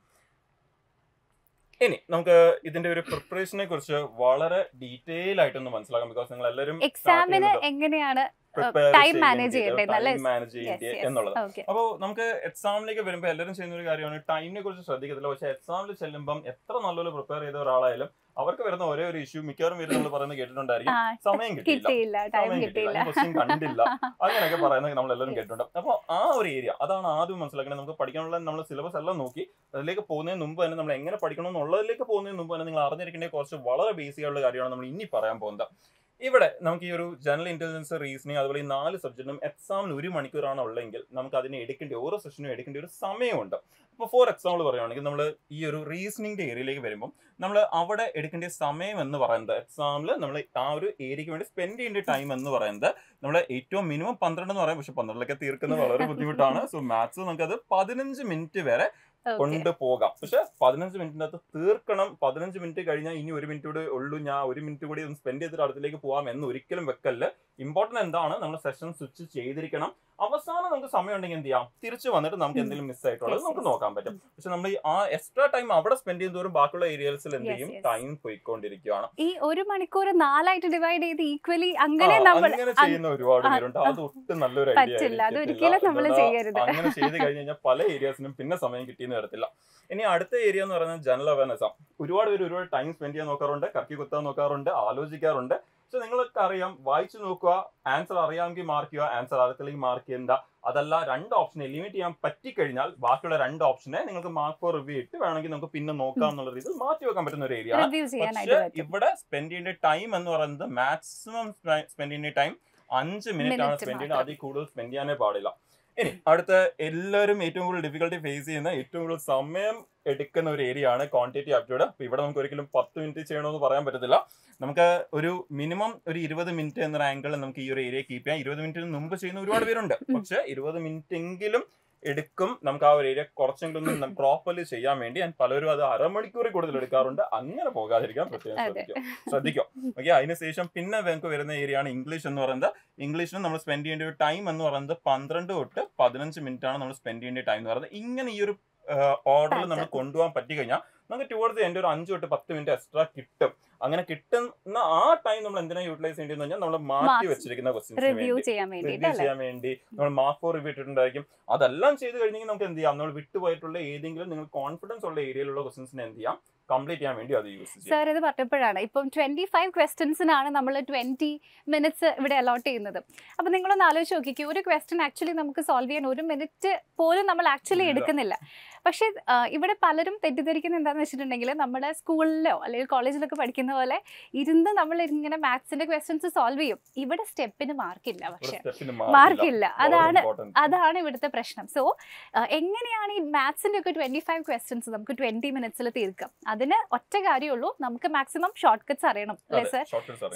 Speaker 1: ഇനി നമുക്ക് ഇതിന്റെ ഒരു പ്രിപ്പറേഷനെ കുറിച്ച് വളരെ ഡീറ്റെയിൽ ആയിട്ടൊന്ന് മനസ്സിലാക്കാം. ബിക്കോസ് നിങ്ങൾ എല്ലാവരും
Speaker 2: എക്സാമിന് എങ്ങനെയാണ് ടൈം മാനേജ് ചെയ്യേണ്ടത്
Speaker 1: എന്നുള്ളത്. അപ്പോൾ നമുക്ക് എക്സാമിലേക്ക് വരുമ്പോൾ എല്ലാവരും ചെയ്യുന്ന ഒരു കാര്യമാണ് ടൈമിനെ കുറിച്ച് ശ്രദ്ധിക്കത്തില്ല. പക്ഷെ എക്സാമിൽ ചെല്ലുമ്പം എത്ര നല്ലപോലെ പ്രിപ്പയർ ചെയ്ത ഒരാളായാലും അവർക്ക് വരുന്ന ഒരേ ഒരു ഇഷ്യൂ മിക്കവാറും പേര് നമ്മൾ പറയുന്നത് കേട്ടിട്ടുണ്ടായിരിക്കും, സമയം കിട്ടിയില്ല, ക്വസ്റ്റ്യൻ കണ്ടില്ല, അങ്ങനെയൊക്കെ പറയുന്നത് നമ്മൾ എല്ലാവരും കേട്ടിട്ടുണ്ട്. അപ്പോൾ ആ ഒരു ഏരിയ അതാണ് ആദ്യം മനസ്സിലാക്കേണ്ടത്. നമുക്ക് പഠിക്കാനുള്ള നമ്മൾ സിലബസ് എല്ലാം നോക്കി അതിലേക്ക് പോകുന്നതിന് മുമ്പ് തന്നെ നമ്മൾ എങ്ങനെ പഠിക്കണം എന്നുള്ളതിലേക്ക് പോകുന്നതിന് മുമ്പ് തന്നെ നിങ്ങൾ അറിഞ്ഞിരിക്കേണ്ട കുറച്ച് വളരെ ബേസിക് ആയിട്ടുള്ള കാര്യമാണ് നമ്മൾ ഇനി പറയാൻ പോകുന്നത്. ഇവിടെ നമുക്ക് ഈ ഒരു ജനറൽ ഇന്റലിജൻസ്, റീസണിങ്, അതുപോലെ ഈ 4 സബ്ജക്റ്റും എക്സാമിന് 1 മണിക്കൂറാണ് ഉള്ളെങ്കിൽ നമുക്ക് അതിനെ ഓരോ സെഷനും എടുക്കേണ്ട ഒരു സമയമുണ്ട്. ഇപ്പോൾ ഫോർ എക്സാമ്പിൾ പറയുകയാണെങ്കിൽ നമ്മൾ ഈ ഒരു റീസണിങ്ങിന്റെ ഏരിയയിലേക്ക് വരുമ്പോൾ നമ്മൾ അവിടെ എടുക്കേണ്ട സമയം എന്ന് പറയുന്നത്, എക്സാമിൽ നമ്മൾ ആ ഒരു ഏരിയയ്ക്ക് വേണ്ടി സ്പെൻഡ് ചെയ്യേണ്ട ടൈം എന്ന് പറയുന്നത് നമ്മൾ ഏറ്റവും മിനിമം 12 എന്ന് പറയാം. പക്ഷെ 12 തീർക്കുന്നത് വളരെ ബുദ്ധിമുട്ടാണ്. സോ മാത്സ് നമുക്കത് 15 മിനിറ്റ് വരെ കൊണ്ടുപോകാം. പക്ഷെ 15 മിനിറ്റിന്റെ അകത്ത് തീർക്കണം. 15 മിനിറ്റ് കഴിഞ്ഞാൽ ഇനി 1 മിനിറ്റ് കൂടെ ഉള്ളൂ, ഞാൻ 1 മിനിറ്റ് കൂടി ഒന്ന് സ്പെൻഡ് ചെയ്തിട്ട് അടുത്തേക്ക് പോകാം എന്ന് ഒരിക്കലും വെക്കല്ല്. ഇമ്പോർട്ടന്റ് എന്താണ്, നമ്മൾ സെഷൻ സ്വിച്ച് ചെയ്തിരിക്കണം. അവസാനം നമുക്ക് സമയം ഉണ്ടെങ്കിൽ എന്ത് ചെയ്യാം, തിരിച്ചു വന്നിട്ട് നമുക്ക് എന്തെങ്കിലും മിസ് ആയിട്ടുള്ളത് നമുക്ക് നോക്കാൻ പറ്റും. പക്ഷെ നമ്മൾ ആ എക്സ്ട്രാ ടൈം അവിടെ സ്പെൻഡ് ചെയ്യുന്നതോറും ബാക്കിയുള്ള ഏരിയസിൽ എന്ത് ചെയ്യും, ടൈം പോയിക്കൊണ്ടിരിക്കുകയാണ്.
Speaker 2: ഈ 1 മണിക്കൂർ 4 ആയിട്ട് ഡിവൈഡ് ചെയ്ത് ഈക്വലി അങ്ങനെ
Speaker 1: ചെയ്യുന്ന ഒരുപാട് പേരുണ്ട്. അത് ഒട്ടും നല്ലൊരു ഐഡിയ ആയിരിക്കും. അങ്ങനെ ചെയ്ത് കഴിഞ്ഞാൽ പല ഏരിയസിനും പിന്നെ സമയം കിട്ടിയെന്ന് വരത്തില്ല. ഇനി അടുത്ത ഏരിയ എന്ന് പറയുന്നത് ജനറൽ അവയർനെസ് ആണ്. ഒരുപാട് പേര് ഒരുപാട് ടൈം സ്പെൻഡ് ചെയ്യാൻ നോക്കാറുണ്ട്, കറക്കി കുത്താൻ നോക്കാറുണ്ട്, ആലോചിക്കാറുണ്ട്. പക്ഷെ നിങ്ങൾക്ക് അറിയാം, വായിച്ചു നോക്കുക, ആൻസർ അറിയാമെങ്കിൽ മാർക്ക് ചെയ്യുക, ആൻസർ അറിയത്തില്ലെങ്കിൽ മാർക്ക് ചെയ്യേണ്ട. അതല്ല, 2 ഓപ്ഷൻ എലിമിനേറ്റ് ചെയ്യാൻ പറ്റിക്കഴിഞ്ഞാൽ ബാക്കിയുള്ള 2 ഓപ്ഷനെ നിങ്ങൾക്ക് മാർക്ക് ഫോർ റിവ്യൂ ഇട്ട് വേണമെങ്കിൽ നമുക്ക് പിന്നെ നോക്കാം എന്നുള്ള രീതിയിൽ മാറ്റി വെക്കാൻ പറ്റുന്ന ഒരു ഏരിയ ആണ്. പക്ഷെ ഇവിടെ സ്പെൻഡ് ചെയ്യേണ്ട ടൈം എന്ന് പറയുന്നത് മാക്സിമം സ്പെൻഡ് ചെയ്യേണ്ട ടൈം 5 മിനിറ്റ് ആണ് സ്പെൻഡ് ചെയ്യുന്നത്. അതിൽ കൂടുതൽ സ്പെൻഡ് ചെയ്യാനേ പാടില്ല. ഇനി അടുത്ത എല്ലാവരും ഏറ്റവും കൂടുതൽ ഡിഫിക്കൽട്ടി ഫേസ് ചെയ്യുന്ന, ഏറ്റവും കൂടുതൽ സമയം എടുക്കുന്ന ഒരു ഏരിയ ആണ് ക്വാണ്ടിറ്റേറ്റീവ് ആപ്റ്റിറ്റ്യൂഡ്. അപ്പോൾ ഇവിടെ നമുക്ക് ഒരിക്കലും 10 മിനിറ്റ് ചെയ്യണമെന്ന് പറയാൻ പറ്റത്തില്ല. നമുക്ക് ഒരു മിനിമം ഒരു 20 മിനിറ്റ് എന്ന ആംഗിളിൽ നമുക്ക് ഈ ഒരു ഏരിയ കീപ്പ് ചെയ്യാം. 20 മിനിറ്റിന് മുമ്പ് ചെയ്യുന്ന ഒരുപാട് പേരുണ്ട്. പക്ഷെ 20 മിനിറ്റ് എങ്കിലും എടുക്കും നമുക്ക് ആ ഒരു ഏരിയ കുറച്ചെങ്കിലും ഒന്ന് പ്രോപ്പർലി ചെയ്യാൻ വേണ്ടി. പലരും അത് അരമണിക്കൂറിൽ കൂടുതൽ എടുക്കാറുണ്ട്. അങ്ങനെ പോകാതിരിക്കാൻ പ്രത്യേകം ശ്രദ്ധിക്കും. ഓക്കെ, അതിനുശേഷം പിന്നെ നമുക്ക് വരുന്ന ഏരിയ ആണ് ഇംഗ്ലീഷ് എന്ന് പറയുന്നത്. ഇംഗ്ലീഷിന് നമ്മൾ സ്പെൻഡ് ചെയ്യേണ്ട ഒരു ടൈം എന്ന് പറയുന്നത് 12 തൊട്ട് 15 മിനിറ്റ് ആണ് നമ്മൾ സ്പെൻഡ് ചെയ്യേണ്ട ടൈം എന്ന് പറയുന്നത്. ഇങ്ങനെ ഈ ഒരു ഓർഡറിൽ നമ്മൾ കൊണ്ടുപോകാൻ പറ്റി കഴിഞ്ഞാൽ നമുക്ക് ടുവേർഡ്സ് എൻ്റെ ഒരു 5 തൊട്ട് 10 മിനിറ്റ് എക്സ്ട്രാ കിട്ടും. അങ്ങനെ കിട്ടുന്ന ആ ടൈം നമ്മൾ എന്തിനാ യൂട്ടിലൈസ് ചെയ്യേണ്ടതെന്ന് പറഞ്ഞാൽ നമ്മൾ മാറ്റി വെച്ചിരിക്കുന്ന ക്വസ്റ്റ്യൻസ് റിവ്യൂ ചെയ്യാൻ വേണ്ടി നമ്മൾ മാർക്ക് ഫോർ റിവ്യൂ ഇട്ടിട്ടുണ്ടായിരിക്കും. അതെല്ലാം ചെയ്ത് കഴിഞ്ഞെങ്കിൽ നമുക്ക് എന്ത് ചെയ്യാം, നമ്മൾ വിട്ടുപോയിട്ടുള്ള ഏതെങ്കിലും നിങ്ങൾ കോൺഫിഡൻസ് ഉള്ള ഏരിയയിലുള്ള ക്വസ്റ്റ്യൻസിനെ എന്ത് ചെയ്യാം, കംപ്ലീറ്റ് ചെയ്യാൻ വേണ്ടി അത് യൂസ് ചെയ്യാം.
Speaker 2: സാർ ഇത് പറഞ്ഞപ്പോഴാണ് ഇപ്പം 25 ക്വസ്റ്റ്യൻസിനാണ് നമ്മൾ 20 മിനിറ്റ്സ് ഇവിടെ അലോട്ട് ചെയ്യുന്നത്. അപ്പം നിങ്ങളൊന്ന് ആലോചിച്ച് നോക്കിക്കോ, ഒരു ക്വസ്റ്റ്യൻ ആക്ച്വലി നമുക്ക് സോൾവ് ചെയ്യാൻ 1 മിനിറ്റ് പോലും നമ്മൾ ആക്ച്വലി എടുക്കുന്നില്ല. പക്ഷേ ഇവിടെ പലരും തെറ്റിദ്ധരിക്കുന്നത് എന്താണെന്ന് വെച്ചിട്ടുണ്ടെങ്കിൽ നമ്മുടെ സ്കൂളിലോ അല്ലെങ്കിൽ കോളേജിലൊക്കെ പഠിക്കുന്ന പോലെ ഇരുന്ന് നമ്മൾ ഇങ്ങനെ മാത്സിന്റെ ക്വസ്റ്റ്യൻസ് സോൾവ് ചെയ്യും. ഇവിടെ സ്റ്റെപ്പിന് മാർക്കില്ല. പക്ഷെ മാർക്കില്ല, അതാണ് ഇവിടുത്തെ പ്രശ്നം. സോ എങ്ങനെയാണ് ഈ മാത്സിന്റെ ഒക്കെ 25 ക്വസ്റ്റ്യൻസ് നമുക്ക് 20 മിനിറ്റ്സിൽ തീർക്കാം? അതിന് ഒറ്റ കാര്യമുള്ളൂ, നമുക്ക് മാക്സിമം ഷോർട്ട് കട്ട്സ് അറിയണം അല്ലേ സർ?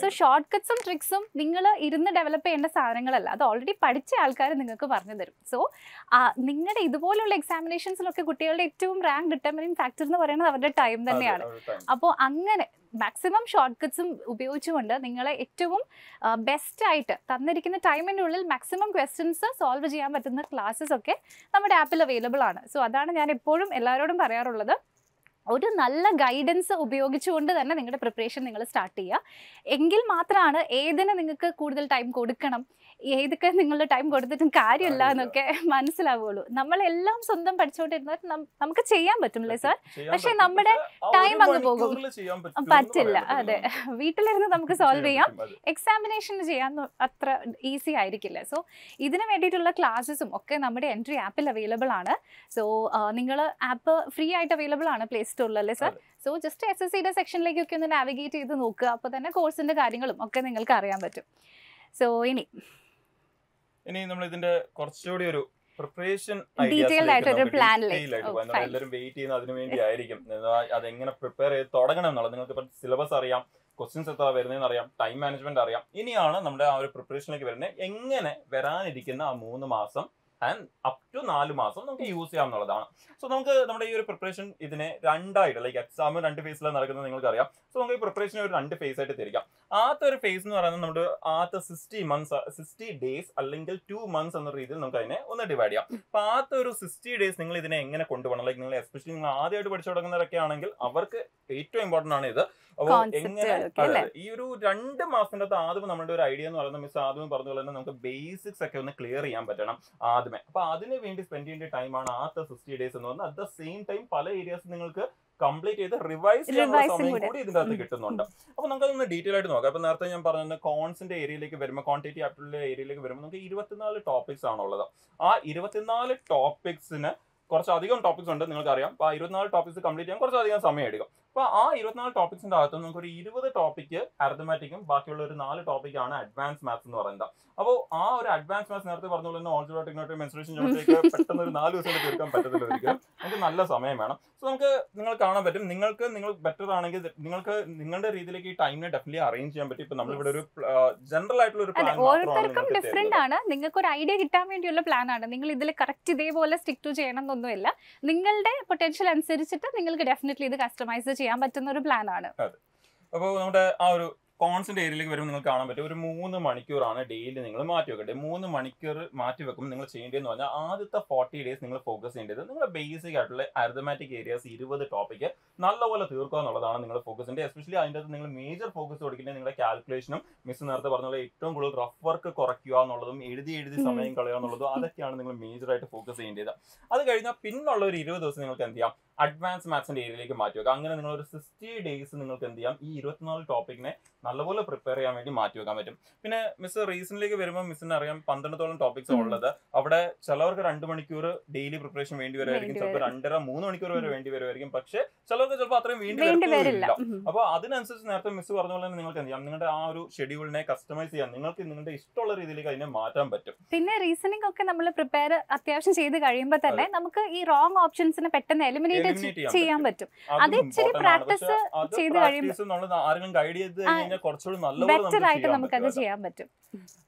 Speaker 2: സോ ഷോർട്ട് കട്ട്സും ട്രിക്സും നിങ്ങൾ ഇരുന്ന് ഡെവലപ്പ് ചെയ്യേണ്ട സാധനങ്ങളല്ല, അത് ഓൾറെഡി പഠിച്ച ആൾക്കാർ നിങ്ങൾക്ക് പറഞ്ഞു തരും. സോ നിങ്ങളുടെ ഇതുപോലുള്ള എക്സാമിനേഷൻസിലൊക്കെ കുട്ടികളുടെ ഏറ്റവും റാങ്ക് ഡിറ്റർമിനിങ് ഫാക്ടർ എന്ന് പറയുന്നത് അവരുടെ ടൈം തന്നെയാണ്. അപ്പോൾ അങ്ങനെ മാക്സിമം ഷോർട്ട് കട്ട്സും ഉപയോഗിച്ചുകൊണ്ട് നിങ്ങളെ ഏറ്റവും ബെസ്റ്റ് ആയിട്ട് തന്നിരിക്കുന്ന ടൈമിൻ്റെ ഉള്ളിൽ മാക്സിമം ക്വസ്റ്റ്യൻസ് സോൾവ് ചെയ്യാൻ പറ്റുന്ന ക്ലാസ്സസ് ഒക്കെ നമ്മുടെ ആപ്പിൽ അവൈലബിൾ ആണ്. സോ അതാണ് ഞാൻ എപ്പോഴും എല്ലാവരോടും പറയാറുള്ളത്, ഒരു നല്ല ഗൈഡൻസ് ഉപയോഗിച്ചുകൊണ്ട് തന്നെ നിങ്ങളുടെ പ്രിപ്പറേഷൻ നിങ്ങൾ സ്റ്റാർട്ട് ചെയ്യുക. എങ്കിൽ മാത്രമാണ് ഏതിന് നിങ്ങൾക്ക് കൂടുതൽ ടൈം കൊടുക്കണം, ഏതൊക്കെ നിങ്ങളുടെ ടൈം കൊടുത്തിട്ടും കാര്യമില്ല എന്നൊക്കെ മനസ്സിലാവുള്ളൂ. നമ്മളെല്ലാം സ്വന്തം പഠിച്ചുകൊണ്ടിരുന്നാൽ നമുക്ക് ചെയ്യാൻ പറ്റും അല്ലേ സാർ? പക്ഷെ നമ്മുടെ ടൈം അങ്ങ് പോകും, പറ്റില്ല. അതെ, വീട്ടിലിരുന്ന് നമുക്ക് സോൾവ് ചെയ്യാം, എക്സാമിനേഷന് ചെയ്യാൻ അത്ര ഈസി ആയിരിക്കില്ല. സോ ഇതിന് വേണ്ടിയിട്ടുള്ള ക്ലാസ്സസും ഒക്കെ നമ്മുടെ എൻട്രി ആപ്പിൽ അവൈലബിൾ ആണ്. സോ നിങ്ങൾ ആപ്പ് ഫ്രീ ആയിട്ട് അവൈലബിൾ ആണ് പ്ലേ സ്റ്റോറിൽ അല്ലേ സാർ? സോ ജസ്റ്റ് SSCയുടെ സെക്ഷനിലേക്കൊക്കെ ഒന്ന് നാവിഗേറ്റ് ചെയ്ത് നോക്കുക, അപ്പോൾ തന്നെ കോഴ്സിന്റെ കാര്യങ്ങളും ഒക്കെ നിങ്ങൾക്ക് അറിയാൻ പറ്റും. സോ ഇനി
Speaker 1: നമ്മൾ ഇതിന്റെ കുറച്ചുകൂടി ഒരു പ്രിപ്പറേഷൻ
Speaker 2: ഡീറ്റെയിൽഡ് ആയിട്ടൊരു പ്ലാനിലേക്ക്
Speaker 1: എല്ലാവരും വെയിറ്റ് ചെയ്യുന്നത് അതിനു വേണ്ടി ആയിരിക്കും. അതെങ്ങനെ പ്രിപ്പയർ ചെയ്ത് തുടങ്ങണം എന്നുള്ളത് നിങ്ങൾക്ക് ഇപ്പം സിലബസ് അറിയാം, ക്വസ്റ്റ്യൻസ് എത്ര വരുന്നതെന്ന് അറിയാം, ടൈം മാനേജ്മെന്റ് അറിയാം. ഇനിയാണ് നമ്മുടെ ആ ഒരു പ്രിപ്പറേഷനിലേക്ക് വരുന്നത് എങ്ങനെ വരാനിരിക്കുന്ന ആ 3 മാസം ആൻഡ് അപ് ടു 4 മാസം നമുക്ക് യൂസ് ചെയ്യാം എന്നുള്ളതാണ്. സോ നമുക്ക് നമ്മുടെ ഈ ഒരു പ്രിപ്പറേഷൻ ഇതിനെ രണ്ടായിട്ട്, ലൈക്ക് എക്സാം 2 ഫേസിലാണ് നടക്കുന്നത് നിങ്ങൾക്ക് അറിയാം. സോ നമുക്ക് ഈ പ്രിപ്പറേഷനെ ഒരു 2 ഫേസ് ആയിട്ട് തിരിക്കാം. ആദ്യത്തെ ഒരു ഫേസ് എന്ന് പറയുന്നത് നമ്മുടെ ആദ്യത്തെ 60 ഡേയ്സ് അല്ലെങ്കിൽ 2 months എന്ന രീതിയിൽ നമുക്ക് അതിനെ ഒന്ന് ഡിവൈഡ് ചെയ്യാം. അപ്പൊ ആദ്യത്തെ ഒരു 60 ഡേയ്സ് നിങ്ങൾ ഇതിനെ എങ്ങനെ കൊണ്ടുപോകണം, ലൈക്ക് നിങ്ങൾ എസ്പെഷ്യലി നിങ്ങൾ ആദ്യമായിട്ട് പഠിച്ചു തുടങ്ങുന്നവരൊക്കെ ആണെങ്കിൽ അവർക്ക് ഏറ്റവും ഇമ്പോർട്ടന്റ് ആണ് ഇത്. അപ്പോൾ എങ്ങനെ ഈ ഒരു 2 മാസത്തിന്റെ അകത്ത് ആദ്യം നമ്മുടെ ഒരു ഐഡിയ എന്ന് പറയുന്നത് മിസ് ആദ്യം പറഞ്ഞ പോലെ തന്നെ നമുക്ക് ബേസിക്സ് ഒക്കെ ഒന്ന് ക്ലിയർ ചെയ്യാൻ പറ്റണം ആദ്യമേ. അപ്പൊ അതിന് വേണ്ടി സ്പെൻഡ് ചെയ്യേണ്ട ടൈമാണ് ആദ്യത്തെ 60 ഡേയ്സ് എന്ന് പറഞ്ഞാൽ. അറ്റ് ദ സെയിം ടൈം പല ഏരിയാസ് നിങ്ങൾക്ക് കംപ്ലീറ്റ് ചെയ്ത് റിവൈസ് ചെയ്യാനുള്ള സമയം കൂടി ഇതിന്റെ അകത്ത് കിട്ടുന്നുണ്ട്. അപ്പൊ നമുക്കതൊന്ന് ഡീറ്റെയിൽ ആയിട്ട് നോക്കാം. അപ്പൊ നേരത്തെ ഞാൻ പറഞ്ഞ കോൺസിന്റെ ഏരിയയിലേക്ക് വരുമ്പോൾ, ക്വാണ്ടിറ്റി ആപ്റ്റിറ്റ്യൂഡ് ഏരിയയിലേക്ക് വരുമ്പോൾ നമുക്ക് 24 ടോപ്പിക്സ് ആണുള്ളത്. ആ 24 ടോപ്പിക്സിന് കുറച്ചധികം ടോപ്പിക്സ് ഉണ്ട് നിങ്ങൾക്കറിയാം. അപ്പൊ ആ 24 ടോപ്പിക്സ് കംപ്ലീറ്റ് ചെയ്യാൻ കുറച്ചധികം സമയം എടുക്കും. അപ്പൊ ആ 24 ടോപ്പിക്സിന്റെ അകത്ത് നമുക്ക് ഒരു 20 ടോപ്പിക്ക് അരിത്മെറ്റിക്കും ബാക്കിയുള്ള ഒരു 4 ടോപ്പിക്കാണ് അഡ്വാൻസ് മാത്സ് എന്ന് പറയുന്നത്. അപ്പോൾ ആ ഒരു അഡ്വാൻസ് മാത്സ് നേരത്തെ പറഞ്ഞ പോലെ തന്നെ ഓൾജിബ്ര, ട്രിഗണോമെട്രി, മെൻസുറേഷൻ ജോമെട്രി പെട്ടെന്ന് ഒരു 4 ദിവസം തീർക്കാൻ പറ്റത്തില്ല ഒരിക്കലും. നമുക്ക് നല്ല സമയം വേണം. സോ നമുക്ക് നിങ്ങൾ കാണാൻ പറ്റും, നിങ്ങൾ ബെറ്റർ ആണെങ്കിൽ നിങ്ങൾക്ക് നിങ്ങളുടെ രീതിയിലേക്ക് ഈ ടൈമിനെ ഡെഫിനറ്റ്ലി അറേഞ്ച് ചെയ്യാൻ പറ്റും. ഇപ്പൊ നമ്മളിവിടെ ഒരു ജനറൽ ആയിട്ടുള്ള ഒരു പ്ലാൻ
Speaker 2: ഓരോരുത്തർക്കും ഡിഫറെന്റ് ആണ്. നിങ്ങൾക്ക് ഒരു ഐഡിയ കിട്ടാൻ വേണ്ടിയുള്ള പ്ലാൻ ആണ്. നിങ്ങൾ ഇതിൽ കറക്റ്റ് ഇതേപോലെ സ്റ്റിക്ക് ടു ചെയ്യണം എന്നൊന്നുമില്ല. നിങ്ങളുടെ പൊട്ടൻഷ്യൽ അനുസരിച്ചിട്ട് നിങ്ങൾക്ക് ഡെഫിനറ്റ്ലി ഇത് കസ്റ്റമൈസ് ചെയ്യാൻ പറ്റുന്ന ഒരു പ്ലാൻ ആണ്.
Speaker 1: അപ്പോൾ നമ്മുടെ ആ ഒരു കോൺസിന്റെ ഏരിയയിലേക്ക് വരുമ്പോൾ നിങ്ങൾക്ക് കാണാൻ പറ്റും ഒരു 3 മണിക്കൂറാണ് ഡെയിലി നിങ്ങൾ മാറ്റി വെക്കേണ്ടത്. 3 മണിക്കൂർ മാറ്റി വെക്കുമ്പോൾ നിങ്ങൾ ചെയ്യേണ്ടതെന്ന് പറഞ്ഞാൽ ആദ്യത്തെ 40 ഡേയ്സ് നിങ്ങൾ ഫോക്കസ് ചെയ്യേണ്ടത് നിങ്ങളുടെ ബേസിക് ആയിട്ടുള്ള അരിത്മെറ്റിക് ഏരിയാസ് 20 ടോപ്പിക്ക് നല്ലപോലെ തീർക്കുക എന്നുള്ളതാണ് നിങ്ങൾ ഫോക്കസ് ചെയ്യേണ്ടത്. എസ്പെഷ്യലി അതിൻ്റെ അകത്ത് നിങ്ങൾ മേജർ ഫോക്കസ് കൊടുക്കേണ്ടത് നിങ്ങളുടെ കാൽക്കുലേഷനും മിസ് നേരത്തെ പറഞ്ഞ പോലെ ഏറ്റവും കൂടുതൽ റഫ് വർക്ക് കുറയ്ക്കുക എന്നുള്ളതും എഴുതി സമയം കളയുക എന്നുള്ളതും അതൊക്കെയാണ് നിങ്ങൾ മേജർ ആയിട്ട് ഫോക്കസ് ചെയ്യേണ്ടത്. അത് കഴിഞ്ഞാൽ പിന്നുള്ള ഒരു 20 ദിവസം നിങ്ങൾക്ക് എന്ത് ചെയ്യാം, അഡ്വാൻസ് മാത്സിന്റെ ഏരിയയിലേക്ക് മാറ്റി വെക്കാം. അങ്ങനെ നിങ്ങൾ ഒരു 60 ഡേയ്സ് നിങ്ങൾക്ക് എന്ത് ചെയ്യാം, ഈ 24 ടോപ്പിക്കിനെ നല്ലപോലെ പ്രിപ്പയർ ചെയ്യാൻ വേണ്ടി മാറ്റി വെക്കാൻ പറ്റും. പിന്നെ മിസ് റീസണിലേക്ക് വരുമ്പോൾ മിസ്സിന് അറിയാം 12 ടോപ്പിക്സ് ഉള്ളത്. അവിടെ ചിലവർക്ക് 2 മണിക്കൂർ ഡെയിലി പ്രിപ്പറേഷൻ വേണ്ടി വരുമായിരിക്കും, ചിലപ്പോൾ 2.5-3 മണിക്കൂർ വരെ വേണ്ടി വരുമായിരിക്കും. പക്ഷേ ചിലർക്ക് ചിലപ്പോൾ അത്രയും വേണ്ടി വരില്ല. അപ്പൊ അതിനനുസരിച്ച് നേരത്തെ മിസ് പറഞ്ഞ പോലെ നിങ്ങൾക്ക് എന്ത് ചെയ്യാം, നിങ്ങളുടെ ആ ഒരു ഷെഡ്യൂളിനെ കസ്റ്റമൈസ് ചെയ്യാം. നിങ്ങൾക്ക് നിങ്ങളുടെ ഇഷ്ടമുള്ള രീതിയിലേക്ക് അതിനെ മാറ്റാൻ പറ്റും.
Speaker 2: പിന്നെ റീസണിംഗ് ഒക്കെ നമ്മൾ പ്രിപ്പയർ അത്യാവശ്യം ചെയ്ത് കഴിയുമ്പോൾ തന്നെ നമുക്ക് ഈ റോങ് ഓപ്ഷൻസിനെ പെട്ടെന്ന് എലിമിനേറ്റ് ചെയ്യാൻ പറ്റും. അത് ഇച്ചിരി പ്രാക്ടീസ് ചെയ്ത് കഴിയുമ്പോൾ
Speaker 1: ആരെങ്കിലും ഗൈഡ് ചെയ്ത് കഴിഞ്ഞാൽ കുറച്ചുകൂടി
Speaker 2: ബെറ്റർ ആയിട്ട് നമുക്ക് അത് ചെയ്യാൻ പറ്റും.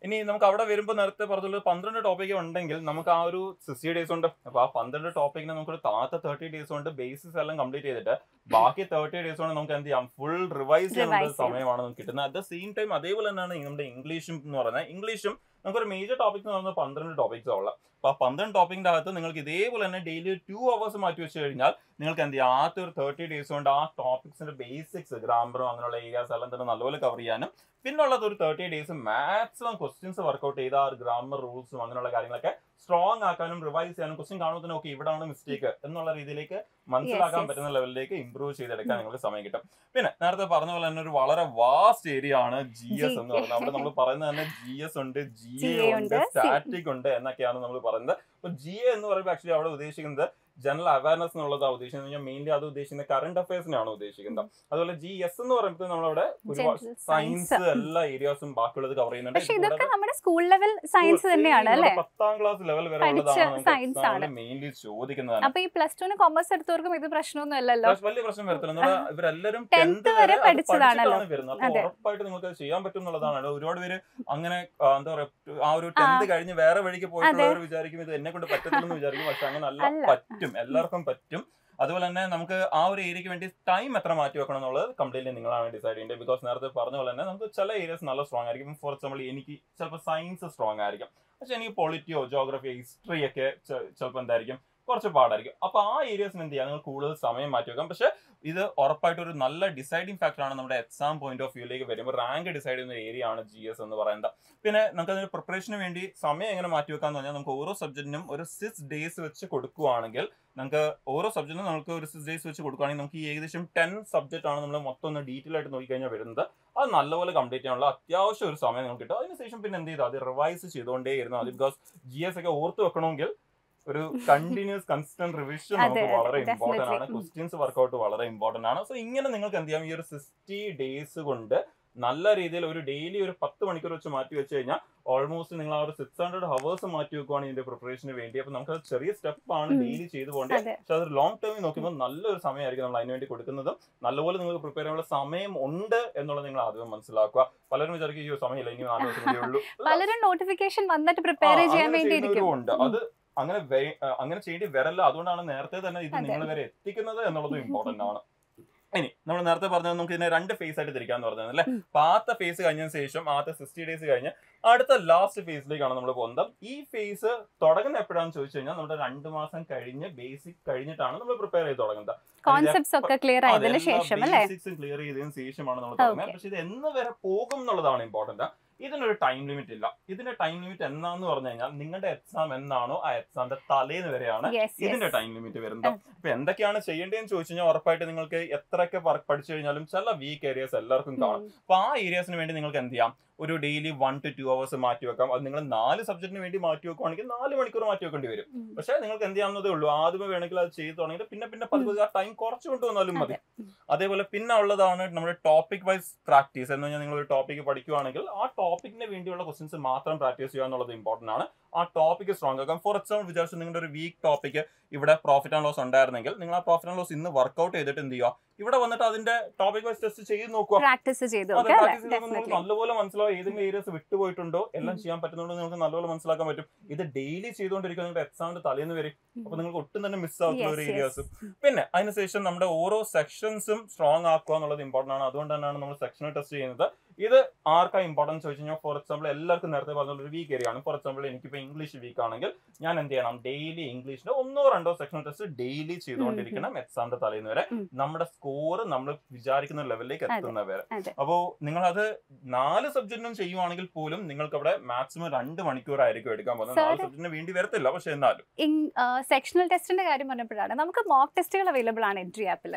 Speaker 1: ഇനി നമുക്ക് അവിടെ വരുമ്പോൾ നേരത്തെ പറഞ്ഞുള്ള 12 ടോപ്പിക് ഉണ്ടെങ്കിൽ നമുക്ക് ആ ഒരു 60 ഡേയ്സ് ഉണ്ട്. അപ്പൊ ആ 12 ടോപ്പിക്കിനെ നമുക്ക് താഴത്തെ 30 ഡേയ്സ് കൊണ്ട് ബേസിസ് എല്ലാം കംപ്ലീറ്റ് ചെയ്തിട്ട് ബാക്കി 30 ഡേയ്സ് കൊണ്ട് നമുക്ക് എന്ത് ചെയ്യാം, ഫുൾ റിവൈസ് ചെയ്യാനുള്ള സമയമാണ് നമുക്ക് കിട്ടുന്നത്. അറ്റ് ദ സെയിം ടൈം അതേപോലെ തന്നെയാണ് നമ്മുടെ ഇംഗ്ലീഷും എന്ന് പറയുന്നത്. ഇംഗ്ലീഷും നമുക്കൊരു മേജർ ടോപ്പിക് എന്ന് പറയുന്നത് 12 ടോപ്പിക്സ് ഉള്ളത്. അപ്പൊ ആ 12 ടോപ്പിക്കിന്റെ അകത്ത് നിങ്ങൾക്ക് ഇതേപോലെ തന്നെ ഡെയിലി 2 hours മാറ്റി വെച്ച് കഴിഞ്ഞാൽ നിങ്ങൾക്ക് എന്ത് ചെയ്യാം, ആദ്യത്തെ ഒരു 30 ഡേയ്സ് കൊണ്ട് ആ ടോപ്പിക്സിന്റെ ബേസിക്സ്, ഗ്രാമറും അങ്ങനെയുള്ള ഏരിയാസ് എല്ലാം തന്നെ നല്ലപോലെ കവർ ചെയ്യാനും പിന്നുള്ളത് ഒരു 30 ഡേയ്സ് മാക്സിമം ക്വസ്റ്റ്യൻസ് വർക്ക്ഔട്ട് ചെയ്ത ആ ഗ്രാമർ റൂൾസും അങ്ങനെയുള്ള കാര്യങ്ങളൊക്കെ സ്ട്രോങ് ആക്കാനും റിവൈസ് ചെയ്യാനും ക്വസ്റ്റ്യൻ കാണുമ്പോൾ തന്നെ ഓക്കെ ഇവിടാണ് മിസ്റ്റേക്ക് എന്നുള്ള രീതിയിലേക്ക് മനസ്സിലാക്കാൻ പറ്റുന്ന ലെവലിലേക്ക് ഇംപ്രൂവ് ചെയ്തെടുക്കാൻ നിങ്ങൾക്ക് സമയം കിട്ടും. പിന്നെ നേരത്തെ പറഞ്ഞ പോലെ തന്നെ ഒരു വളരെ വാസ്റ്റ് ഏരിയ ആണ് GS എന്ന് പറയുന്നത്. അവിടെ നമ്മൾ പറയുന്നത് തന്നെ GS ഉണ്ട്, GA ഉണ്ട്, സ്റ്റാറ്റിക് ഉണ്ട് എന്നൊക്കെയാണ് നമ്മൾ പറയുന്നത്. അപ്പൊ GA എന്ന് പറയുമ്പോൾ ആക്ച്വലി അവിടെ ഉദ്ദേശിക്കുന്നത് ജനറൽ അവയർനെസ് എന്നുള്ളതാണ് ഉദ്ദേശിക്കുന്നത്. മെയിൻലി അത് ഉദ്ദേശിക്കുന്നത് കറണ്ട് അഫയേഴ്സിനാണ് ഉദ്ദേശിക്കുന്നത്. അതുപോലെ GS എന്ന് പറയുമ്പോൾ നമ്മളവിടെ ഒരുപാട് സയൻസ് എല്ലാ ഏരിയാസും ബാക്കിയുള്ളത് കവർ ചെയ്യുന്നുണ്ട്.
Speaker 2: പക്ഷേ ഇതൊക്കെ നമ്മുടെ സ്കൂൾ ലെവൽ സയൻസ് തന്നെയാണ് അല്ലേ?
Speaker 1: 10ാം ക്ലാസ് ലെവൽ വരെ ഉള്ളതാണ് മെയിൻലി ചോദിക്കുന്നത്.
Speaker 2: അപ്പൊ ഈ +2 കൊമേഴ്സ് എടുത്തവർക്കും ഇത് പ്രശ്നമൊന്നും അല്ലല്ലോ,
Speaker 1: വലിയ പ്രശ്നം വരത്തില്ല. ഇവരെല്ലാരും
Speaker 2: 10th വരെ പഠിച്ചതാണല്ലോ.
Speaker 1: വരുന്നത്. അപ്പൊ ഉറപ്പായിട്ട് നിങ്ങൾക്ക് ചെയ്യാൻ പറ്റും എന്നുള്ളതാണ്. ഒരുപാട് പേര് അങ്ങനെ എന്താ പറയാ ആ ഒരു 10th കഴിഞ്ഞ് വേറെ വഴിക്ക് പോയിട്ടുള്ളവർ വിചാരിക്കും ഇത് എന്നെ കൊണ്ട് പറ്റത്തില്ലെന്ന് വിചാരിക്കും. പക്ഷെ അങ്ങനെ അല്ല, പറ്റും, എല്ലാവർക്കും പറ്റും. അതുപോലെ തന്നെ നമുക്ക് ആ ഒരു ഏരിയക്ക് വേണ്ടി ടൈം എത്ര മാറ്റി വെക്കണം എന്നുള്ളത് കംപ്ലീറ്റ്ലി നിങ്ങളാണ് ഡിസൈഡ് ചെയ്യേണ്ടത്. ബിക്കോസ് നേരത്തെ പറഞ്ഞ പോലെ തന്നെ നമുക്ക് ചില ഏരിയസ് നല്ല സ്ട്രോങ് ആയിരിക്കും. ഫോർ എക്സാമ്പിൾ എനിക്ക് ചിലപ്പോൾ സയൻസ് സ്ട്രോങ് ആയിരിക്കും, പക്ഷെ എനിക്ക് പൊളിറ്റിയോ ജോഗ്രഫിയോ ഹിസ്റ്ററി ഒക്കെ ചിലപ്പോൾ എന്തായിരിക്കും കുറച്ച് പാടായിരിക്കും. അപ്പൊ ആ ഏരിയസിന് എന്ത് ചെയ്യാം, നിങ്ങൾ കൂടുതൽ സമയം മാറ്റി വെക്കാം. പക്ഷെ ഇത് ഉറപ്പായിട്ട് ഒരു നല്ല ഡിസൈഡിങ് ഫാക്ടറാണ് നമ്മുടെ എക്സാം പോയിന്റ് ഓഫ് വ്യൂയിലേക്ക് വരുമ്പോൾ റാങ്ക് ഡിസൈഡ് ചെയ്യുന്ന ഏരിയ ആണ് GS എന്ന് പറയുന്നത്. പിന്നെ നമുക്ക് അതിന് പ്രിപ്പറേഷന് വേണ്ടി സമയം എങ്ങനെ മാറ്റി വെക്കാന്ന് പറഞ്ഞാൽ നമുക്ക് ഓരോ സബ്ജക്റ്റിനും ഒരു 6 days വെച്ച് കൊടുക്കുകയാണെങ്കിൽ നമുക്ക് ഓരോ സബ്ജക്റ്റിനും നമുക്ക് ഒരു 6 days വെച്ച് കൊടുക്കുകയാണെങ്കിൽ നമുക്ക് ഏകദേശം 10 സബ്ജക്റ്റ് ആണ് നമ്മൾ മൊത്തം ഒന്ന് ഡീറ്റെയിൽ ആയിട്ട് നോക്കിക്കഴിഞ്ഞാൽ വരുന്നത്. അത് നല്ലപോലെ കംപ്ലീറ്റ് ചെയ്യാനുള്ള അത്യാവശ്യം ഒരു സമയം നമുക്ക് കിട്ടും. അതിനുശേഷം പിന്നെ എന്ത് ചെയ്താൽ അത് റിവൈസ് ചെയ്തുകൊണ്ടേ ഇരുന്നാൽ മതി. ബിക്കോസ് GS ഒക്കെ ഓർത്ത് വെക്കണമെങ്കിൽ ഒരു കണ്ടിന്യൂസ് കൺസിസ്റ്റന്റ് റിവിഷൻ നമുക്ക് വളരെ ഇമ്പോർട്ടന്റ് ആണ്. ക്വസ്റ്റ്യൻസ് വർക്ക്ഔട്ട് വളരെ ഇമ്പോർട്ടന്റ് ആണ്. സോ ഇങ്ങനെ നിങ്ങൾക്ക് എന്ത് ചെയ്യാം, ഈ ഒരു 60 days കൊണ്ട് നല്ല രീതിയിൽ ഒരു ഡെയിലി ഒരു 10 മണിക്കൂർ വെച്ച് മാറ്റി വെച്ച് കഴിഞ്ഞാൽ ഓൾമോസ്റ്റ് നിങ്ങൾ ആ ഒരു 600 hours മാറ്റി വെക്കുവാണ് ഇതിന്റെ പ്രിപ്പറേഷന് വേണ്ടി. അപ്പൊ നമുക്ക് ചെറിയ സ്റ്റെപ്പ് ആണ് ഡെയിലി ചെയ്തു പോകേണ്ടത്. പക്ഷെ അത് ലോങ് ടേമിൽ നോക്കുമ്പോൾ നല്ലൊരു സമയമായിരിക്കും നമ്മൾ അതിന് വേണ്ടി കൊടുക്കുന്നതും. നല്ലപോലെ നിങ്ങൾക്ക് പ്രിപ്പയർ ചെയ്യാനുള്ള സമയം ഉണ്ട് എന്നുള്ളത് നിങ്ങൾ ആദ്യം മനസ്സിലാക്കുക. പലരും വിചാരിക്കും ഈ സമയമില്ല, ഇനി 4 ദിവസം ഉള്ളൂ.
Speaker 2: പലരും നോട്ടിഫിക്കേഷൻ വന്നിട്ട് പ്രിപ്പയർ ചെയ്യാൻ വേണ്ടി
Speaker 1: ഉണ്ട്. അത് അങ്ങനെ ചെയ്യേണ്ടി വരല്ല. അതുകൊണ്ടാണ് നേരത്തെ തന്നെ ഇത് നിങ്ങൾ വരെ എത്തിക്കുന്നത് എന്നുള്ളത് ഇമ്പോർട്ടന്റ് ആണ്. ഇനി നമ്മൾ നേരത്തെ പറഞ്ഞത് നമുക്ക് ഇതിനെ 2 phase ആയിട്ട് തിരിക്കാന്ന് പറഞ്ഞത് അല്ലേ. ആദ്യത്തെ ഫേസ് കഴിഞ്ഞതിന് ശേഷം ആദ്യത്തെ 60 days കഴിഞ്ഞ് അടുത്ത ലാസ്റ്റ് ഫേസിലേക്കാണ് നമ്മൾ പോകുന്നത്. ഈ ഫേസ് തുടങ്ങുന്ന എപ്പോഴാണെന്ന് ചോദിച്ചു കഴിഞ്ഞാൽ നമ്മുടെ 2 മാസം കഴിഞ്ഞ് ബേസിക് കഴിഞ്ഞിട്ടാണ് നമ്മൾ പ്രിപ്പയർ ചെയ്ത് തുടങ്ങുന്നത്.
Speaker 2: കോൺസെപ്റ്റ്സ് ഒക്കെ ക്ലിയർ ആയതിനു ശേഷം അല്ലേ,
Speaker 1: ബേസിക്സ് ക്ലിയർ ചെയ്തതിനു ശേഷമാണ് നമ്മൾ തുടങ്ങുന്നത്. പക്ഷെ ഇത് എന്ന് വരെ പോകും എന്നുള്ളതാണ് ഇമ്പോർട്ടന്റ്. ഇതിനൊരു ടൈം ലിമിറ്റ് ഇല്ല. ഇതിന്റെ ടൈം ലിമിറ്റ് എന്നാന്ന് പറഞ്ഞു കഴിഞ്ഞാൽ നിങ്ങളുടെ എക്സാം എന്നാണോ ആ എക്സാമിന്റെ തലേന്ന് വരെയാണ് ഇതിന്റെ ടൈം ലിമിറ്റ് വരുന്നത്. അപ്പൊ എന്തൊക്കെയാണ് ചെയ്യേണ്ടതെന്ന് ചോദിച്ചു കഴിഞ്ഞാൽ ഉറപ്പായിട്ട് നിങ്ങൾക്ക് എത്രയൊക്കെ പഠിച്ചു കഴിഞ്ഞാലും ചില വീക്ക് ഏരിയാസ് എല്ലാവർക്കും കാണും. അപ്പൊ ആ ഏരിയാസിന് വേണ്ടി നിങ്ങൾക്ക് എന്ത് ചെയ്യാം, ഒരു ഡെയിലി 1 to 2 hours മാറ്റി വെക്കാം. അത് നിങ്ങൾ 4 സബ്ജക്റ്റിന് വേണ്ടി മാറ്റി വെക്കുവാണെങ്കിൽ 4 മണിക്കൂർ മാറ്റി വെക്കേണ്ടി വരും. പക്ഷെ നിങ്ങൾക്ക് എന്ത് ചെയ്യാവുന്നതേ ഉള്ളൂ, ആദ്യമേ വേണമെങ്കിൽ അത് ചെയ്ത് തുടങ്ങിയിട്ട് പിന്നെ പതുക്കെ ആ ടൈം കുറച്ച് കൊണ്ടുവന്നാലും മതി. അതേപോലെ പിന്നെ ഉള്ളതാണ് നമ്മുടെ ടോപ്പിക് വൈസ് പ്രാക്ടീസ്. എന്ന് പറഞ്ഞാൽ നിങ്ങൾ ഒരു ടോപ്പിക് പഠിക്കുവാണെങ്കിൽ ആ ടോപ്പിക്കിന് വേണ്ടിയുള്ള ക്വസ്റ്റ്യൻസ് മാത്രം പ്രാക്ടീസ് ചെയ്യുക എന്നുള്ളത് ഇമ്പോർട്ടന്റ് ആണ്. ആ ടോപ്പിക് സ്ട്രോങ് ആക്കാം. ഫോർ എക്സാമ്പിൾ വിചാരിച്ചു നിങ്ങളുടെ ഒരു വീക്ക് ടോപ്പിക് ഇവിടെ പ്രോഫിറ്റ് ആൻഡ് ലോസ് ഉണ്ടായിരുന്നെങ്കിൽ നിങ്ങൾ ആ പ്രോഫിറ്റ് ആൻഡ് ലോസ് ഇന്ന് വർക്ക്ഔട്ട് ചെയ്തിട്ട് എന്ത് ചെയ്യുക, ഇവിടെ വന്നിട്ട് അതിന്റെ ടോപ്പിക് വൈസ് ടെസ്റ്റ് ചെയ്ത് നോക്കുക. നല്ലപോലെ മനസ്സിലാവും ഏതെങ്കിലും ഏരിയസ് വിട്ടുപോയിട്ടുണ്ടോ, എല്ലാം ചെയ്യാൻ പറ്റുന്നുണ്ടോ നിങ്ങൾക്ക് നല്ലപോലെ മനസ്സിലാക്കാൻ പറ്റും. ഇത് ഡെയിലി ചെയ്തുകൊണ്ടിരിക്കുക നിങ്ങളുടെ എക്സാമിന്റെ തലേന്ന് വരും. അപ്പൊ നിങ്ങൾക്ക് ഒട്ടും തന്നെ മിസ് ആവുന്ന ഒരു ഏരിയാസ്. പിന്നെ അതിനുശേഷം നമ്മുടെ ഓരോ സെക്ഷൻസും സ്ട്രോങ് ആക്കുക എന്നുള്ളത് ഇമ്പോർട്ടന്റ് ആണ്. അതുകൊണ്ട് തന്നെയാണ് നമ്മൾ സെക്ഷണൽ ടെസ്റ്റ് ചെയ്യുന്നത്. ഇത് ആർക്കാ ഇമ്പോർട്ടൻസ് ചോദിച്ചു കഴിഞ്ഞാൽ ഫോർ എക്സാമ്പിൾ എല്ലാവർക്കും നേരത്തെ പറഞ്ഞ ഒരു വീക്ക് ഏരിയ ആണ്. ഫോർ എക്സാമ്പിൾ എനിക്കിപ്പോൾ ഇംഗ്ലീഷ് വീക്ക് ആണെങ്കിൽ ഞാൻ എന്ത് ചെയ്യണം, ഡെയിലി ഇംഗ്ലീഷിന്റെ 1 or 2 സെക്ഷണൽ ടെസ്റ്റ് ഡെയിലി ചെയ്തുകൊണ്ടിരിക്കണം എക്സാമിന്റെ തലേന്ന് വരെ, നമ്മുടെ സ്കോർ നമ്മൾ വിചാരിക്കുന്ന ലെവലിലേക്ക് എത്തുന്ന വരെ. അപ്പോൾ നിങ്ങൾ അത് 4 സബ്ജക്റ്റിനും ചെയ്യുവാണെങ്കിൽ പോലും നിങ്ങൾക്ക് അവിടെ മാക്സിമം 2 മണിക്കൂറായിരിക്കും എടുക്കാൻ പോകുന്നത്. 4 സബ്ജക്റ്റിന് വേണ്ടി വരത്തില്ല. പക്ഷെ എന്നാലും
Speaker 2: സെക്ഷണൽ ടെസ്റ്റിന്റെ കാര്യം പറഞ്ഞപ്പോഴാണ് നമുക്ക് മോക്ക് ടെസ്റ്റുകൾ അവൈലബിൾ ആണ് എൻട്രി ആപ്പിൽ.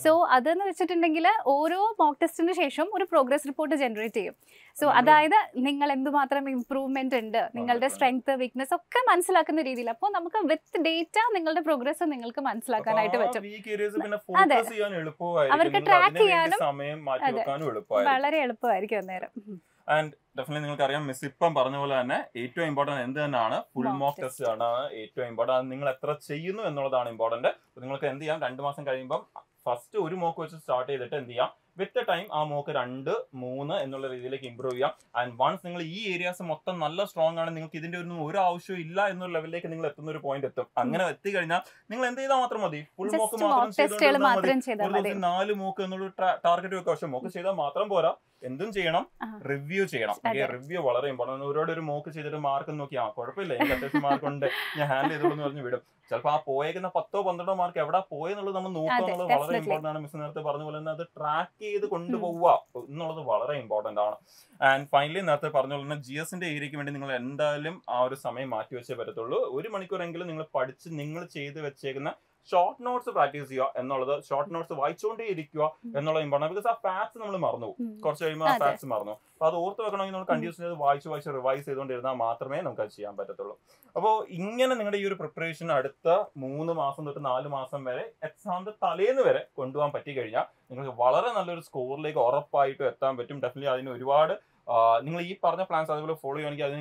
Speaker 2: സോ അതെന്ന് വെച്ചിട്ടുണ്ടെങ്കിൽ ഓരോ മോക്ക് ടെസ്റ്റിന് ശേഷം ഒരു പ്രോഗ്രസ് റിപ്പോർട്ട് ജനറേറ്റ് ചെയ്യും. സോ അതായത് നിങ്ങൾ എന്തുമാത്രം ഇംപ്രൂവ്മെന്റ് ഉണ്ട്, നിങ്ങളുടെ സ്ട്രെങ്ത് വീക്ക്നെസ് ഒക്കെ മനസ്സിലാക്കുന്ന രീതിയിൽ. അപ്പോൾ നമുക്ക് വിത്ത് ഡേറ്റ നിങ്ങളുടെ പ്രോഗ്രസ് നിങ്ങൾക്ക് മനസ്സിലാക്കാനായിട്ട് പറ്റും. അവർക്ക് ട്രാക്ക് ചെയ്യാനും വളരെ എളുപ്പമായിരിക്കും അന്നേരം.
Speaker 1: ആൻഡ് ഡെഫിനറ്റ്ലി നിങ്ങൾക്ക് അറിയാം, മിസ് ഇപ്പം പറഞ്ഞ പോലെ തന്നെ ഏറ്റവും ഇമ്പോർട്ടന്റ് എന്ത് തന്നെയാണ്, ഫുൾ മോക്ക് ടെസ്റ്റ് ആണ് ഏറ്റവും ഇമ്പോർട്ടന്റ്. അത് നിങ്ങൾ എത്ര ചെയ്യുന്നു എന്നുള്ളതാണ് ഇമ്പോർട്ടന്റ്. നിങ്ങൾക്ക് എന്ത് ചെയ്യാം, 2 മാസം കഴിയുമ്പോൾ ഫസ്റ്റ് ഒരു മോക്ക് വെച്ച് സ്റ്റാർട്ട് ചെയ്തിട്ട് എന്ത് ചെയ്യാം, വിത്ത് ടൈം ആ മോക്ക് 2, 3 എന്നുള്ള രീതിയിലേക്ക് ഇമ്പ്രൂവ് ചെയ്യാം. ആൻഡ് വൺസ് നിങ്ങൾ ഈ ഏരിയാസ് മൊത്തം നല്ല സ്ട്രോങ് ആണ്, നിങ്ങൾക്ക് ഇതിന്റെ ഒന്നും ഒരു ആവശ്യവും ഇല്ല എന്നുള്ള ലെവലിലേക്ക് നിങ്ങൾ എത്തുന്ന ഒരു പോയിന്റ് എത്തും. അങ്ങനെ എത്തിക്കഴിഞ്ഞാൽ നിങ്ങൾ എന്ത് ചെയ്താൽ മാത്രം മതി, ഫുൾ മോക്ക് മാത്രം ചെയ്താൽ 4 മോക്ക് എന്നുള്ള ടാർഗറ്റ് വെക്കുക. പക്ഷെ മോക്ക് ചെയ്താൽ മാത്രം പോരാ, എന്തും ചെയ്യണം, റിവ്യൂ ചെയ്യണം. റിവ്യൂ വളരെ ഇമ്പോർട്ടന്റ്. ഒരുപാട് ഒരു മോക്ക് ചെയ്തിട്ട് മാർക്ക് നോക്കി കുഴപ്പമില്ല, എനിക്ക് അത്യാവശ്യം മാർക്ക് ഉണ്ട്, ഞാൻ ഹാൻഡിൽ ചെയ്തോളൂ എന്ന് പറഞ്ഞ് വിടും. ചിലപ്പോൾ ആ പോയേക്കുന്ന 10 or 12 മാർക്ക് എവിടെ പോയെന്നുള്ളത് നമ്മൾ നോക്കുക എന്നുള്ളത് വളരെ ഇമ്പോർട്ടന്റ് ആണ്. മിസ് നേരത്തെ പറഞ്ഞ പോലെ തന്നെ അത് ട്രാക്ക് ചെയ്ത് കൊണ്ടുപോവുക എന്നുള്ളത് വളരെ ഇമ്പോർട്ടന്റ് ആണ്. ആൻഡ് ഫൈനലി നേരത്തെ പറഞ്ഞ പോലെ തന്നെ GSന്റെ ഏരിയയ്ക്ക് വേണ്ടി നിങ്ങൾ എന്തായാലും ആ ഒരു സമയം മാറ്റി വെച്ചേ പറ്റത്തുള്ളൂ. 1 മണിക്കൂറെങ്കിലും നിങ്ങൾ പഠിച്ച് നിങ്ങൾ ചെയ്ത് വെച്ചേക്കുന്ന ഷോർട്ട് നോട്ട്സ് പ്രാക്ടീസ് ചെയ്യുക എന്നുള്ളത്, ഷോർട്ട് നോട്ട്സ് വായിച്ചുകൊണ്ടേ ഇരിക്കുക എന്നുള്ളത് ഇമ്പോർട്ടൻ്റ്. ബിക്കോസ് ആ ഫാക്ട്സ് നമ്മൾ മറന്നു പോകും, കുറച്ച് കഴിയുമ്പോൾ ആ ഫാക്ട്സ് മറന്നു. അപ്പോൾ അത് ഓർത്ത് വെക്കണമെങ്കിൽ നമ്മൾ കണ്ടിന്യൂസ്ലി വായിച്ച് റിവൈസ് ചെയ്തുകൊണ്ടിരുന്നാൽ മാത്രമേ നമുക്ക് അത് ചെയ്യാൻ പറ്റത്തുള്ളൂ. അപ്പോൾ ഇങ്ങനെ നിങ്ങളുടെ ഈ ഒരു പ്രിപ്പറേഷൻ അടുത്ത 3 മാസം തൊട്ട് 4 മാസം വരെ എക്സാമിന്റെ തലേന്ന് വരെ കൊണ്ടുപോകാൻ പറ്റി കഴിഞ്ഞാൽ നിങ്ങൾക്ക് വളരെ നല്ലൊരു സ്കോറിലേക്ക് ഉറപ്പായിട്ടും എത്താൻ പറ്റും. ഡെഫിനറ്റ്ലി അതിന് ഒരുപാട് നിങ്ങൾ ഈ പറഞ്ഞ പ്ലാൻസ് അതുപോലെ ഫോളോ ചെയ്യുകയാണെങ്കിൽ അത്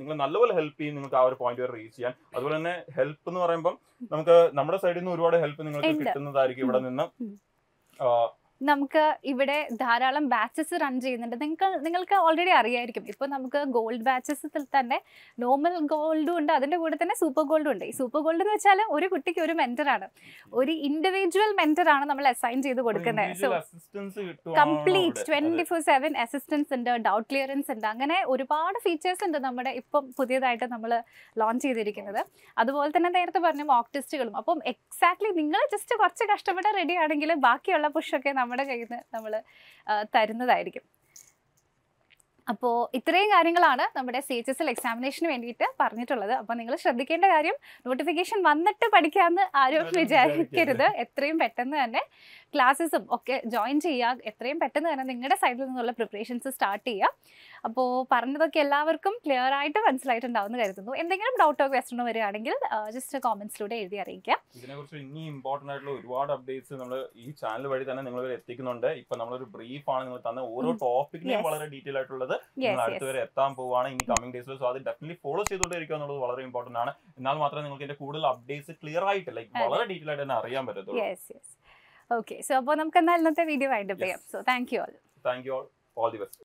Speaker 1: നിങ്ങൾ നല്ലപോലെ ഹെൽപ്പ് ചെയ്യും നിങ്ങൾക്ക് ആ ഒരു പോയിന്റ് വരെ റീച്ച് ചെയ്യാൻ. അതുപോലെ തന്നെ ഹെൽപ്പ് എന്ന് പറയുമ്പോൾ നമുക്ക് നമ്മുടെ സൈഡിൽ നിന്ന് ഒരുപാട് ഹെൽപ്പ് നിങ്ങൾക്ക് കിട്ടുന്നതായിരിക്കും ഇവിടെ നിന്ന്.
Speaker 2: നമുക്ക് ഇവിടെ ധാരാളം ബാച്ചസ് റൺ ചെയ്യുന്നുണ്ട്. നിങ്ങൾക്ക് ഓൾറെഡി അറിയായിരിക്കും. ഇപ്പോൾ നമുക്ക് ഗോൾഡ് ബാച്ചസിൽ തന്നെ നോർമൽ ഗോൾഡും ഉണ്ട്, അതിൻ്റെ കൂടെ തന്നെ സൂപ്പർ ഗോൾഡും ഉണ്ട്. ഈ സൂപ്പർ ഗോൾഡ് എന്ന് വെച്ചാൽ ഒരു കുട്ടിക്ക് ഒരു മെന്ററാണ്, ഒരു ഇൻഡിവിജ്വൽ മെന്ററാണ് നമ്മൾ അസൈൻ ചെയ്ത് കൊടുക്കുന്നത്. സോ കംപ്ലീറ്റ് 24/7 അസിസ്റ്റൻസ് ഉണ്ട്, ഡൗട്ട് ക്ലിയറൻസ് ഉണ്ട്, അങ്ങനെ ഒരുപാട് ഫീച്ചേഴ്സ് ഉണ്ട് നമ്മുടെ ഇപ്പം പുതിയതായിട്ട് നമ്മൾ ലോഞ്ച് ചെയ്തിരിക്കുന്നത്. അതുപോലെ തന്നെ നേരത്തെ പറഞ്ഞ മോക്ക് ടെസ്റ്റുകളും. അപ്പം എക്സാക്ട്ലി നിങ്ങൾ ജസ്റ്റ് കുറച്ച് കഷ്ടപ്പെട്ട് റെഡി ആണെങ്കിൽ ബാക്കിയുള്ള പുഷൊക്കെ നമ്മുടെ കയ്യിൽ നിന്ന് നമ്മൾ തരുന്നതായിരിക്കും. അപ്പോൾ ഇത്രയും കാര്യങ്ങളാണ് നമ്മുടെ CHSL എക്സാമിനേഷന് വേണ്ടിയിട്ട് പറഞ്ഞിട്ടുള്ളത്. അപ്പോൾ നിങ്ങൾ ശ്രദ്ധിക്കേണ്ട കാര്യം, നോട്ടിഫിക്കേഷൻ വന്നിട്ട് പഠിക്കാമെന്ന് ആരും വിചാരിക്കരുത്. എത്രയും പെട്ടെന്ന് തന്നെ ക്ലാസ്സസും ഒക്കെ ജോയിൻ ചെയ്യുക, എത്രയും പെട്ടെന്ന് തന്നെ നിങ്ങളുടെ സൈഡിൽ നിന്നുള്ള പ്രിപ്പറേഷൻസ് സ്റ്റാർട്ട് ചെയ്യുക. അപ്പോൾ പറഞ്ഞതൊക്കെ എല്ലാവർക്കും ക്ലിയർ ആയിട്ട് മനസ്സിലായിട്ടുണ്ടാവുമെന്ന് കരുതുന്നു. എന്തെങ്കിലും ഡൗട്ടോ ക്വസ്റ്റനോ വരികയാണെങ്കിൽ ജസ്റ്റ് കോമെന്റ്സിലൂടെ എഴുതി അറിയിക്കാം.
Speaker 1: ഇതിനെക്കുറിച്ച് ഇനി ഇമ്പോർട്ടൻ്റ് ആയിട്ടുള്ള ഒരുപാട് അപ്ഡേറ്റ്സ് നമ്മൾ ഈ ചാനൽ വഴി തന്നെ നിങ്ങൾ എത്തിക്കുന്നുണ്ട്. ഇപ്പൊ നമ്മളൊരു ബ്രീഫാണ് നിങ്ങൾ തന്ന, ഓരോ ടോപ്പിക്കിനെയും വളരെ ഡീറ്റെയിൽ ആയിട്ടുള്ളത് നിങ്ങൾ അടുത്തുവരെ എത്താൻ പോവുകയാണ് ഇനി കമ്മിങ് ഡേയ്സിൽ. സോ അത് ഡെഫിനറ്റ്ലി ഫോളോ ചെയ്തുകൊണ്ടിരിക്കുക എന്നുള്ളത് വളരെ ഇമ്പോർട്ടൻ്റ് ആണ്. എന്നാൽ മാത്രമേ നിങ്ങൾക്ക് ഇതിന്റെ കൂടുതൽ അപ്ഡേറ്റ്സ് ക്ലിയർ ആയിട്ട് വളരെ ഡീറ്റെയിൽ ആയിട്ട് തന്നെ അറിയാൻ പറ്റത്തുള്ളൂ.
Speaker 2: ഓക്കെ, സോ അപ്പോൾ നമുക്ക് എന്നാൽ ഇന്നത്തെ വീഡിയോ വൈൻഡപ്പ് ചെയ്യാം. So thank you all.
Speaker 1: Thank you all the best.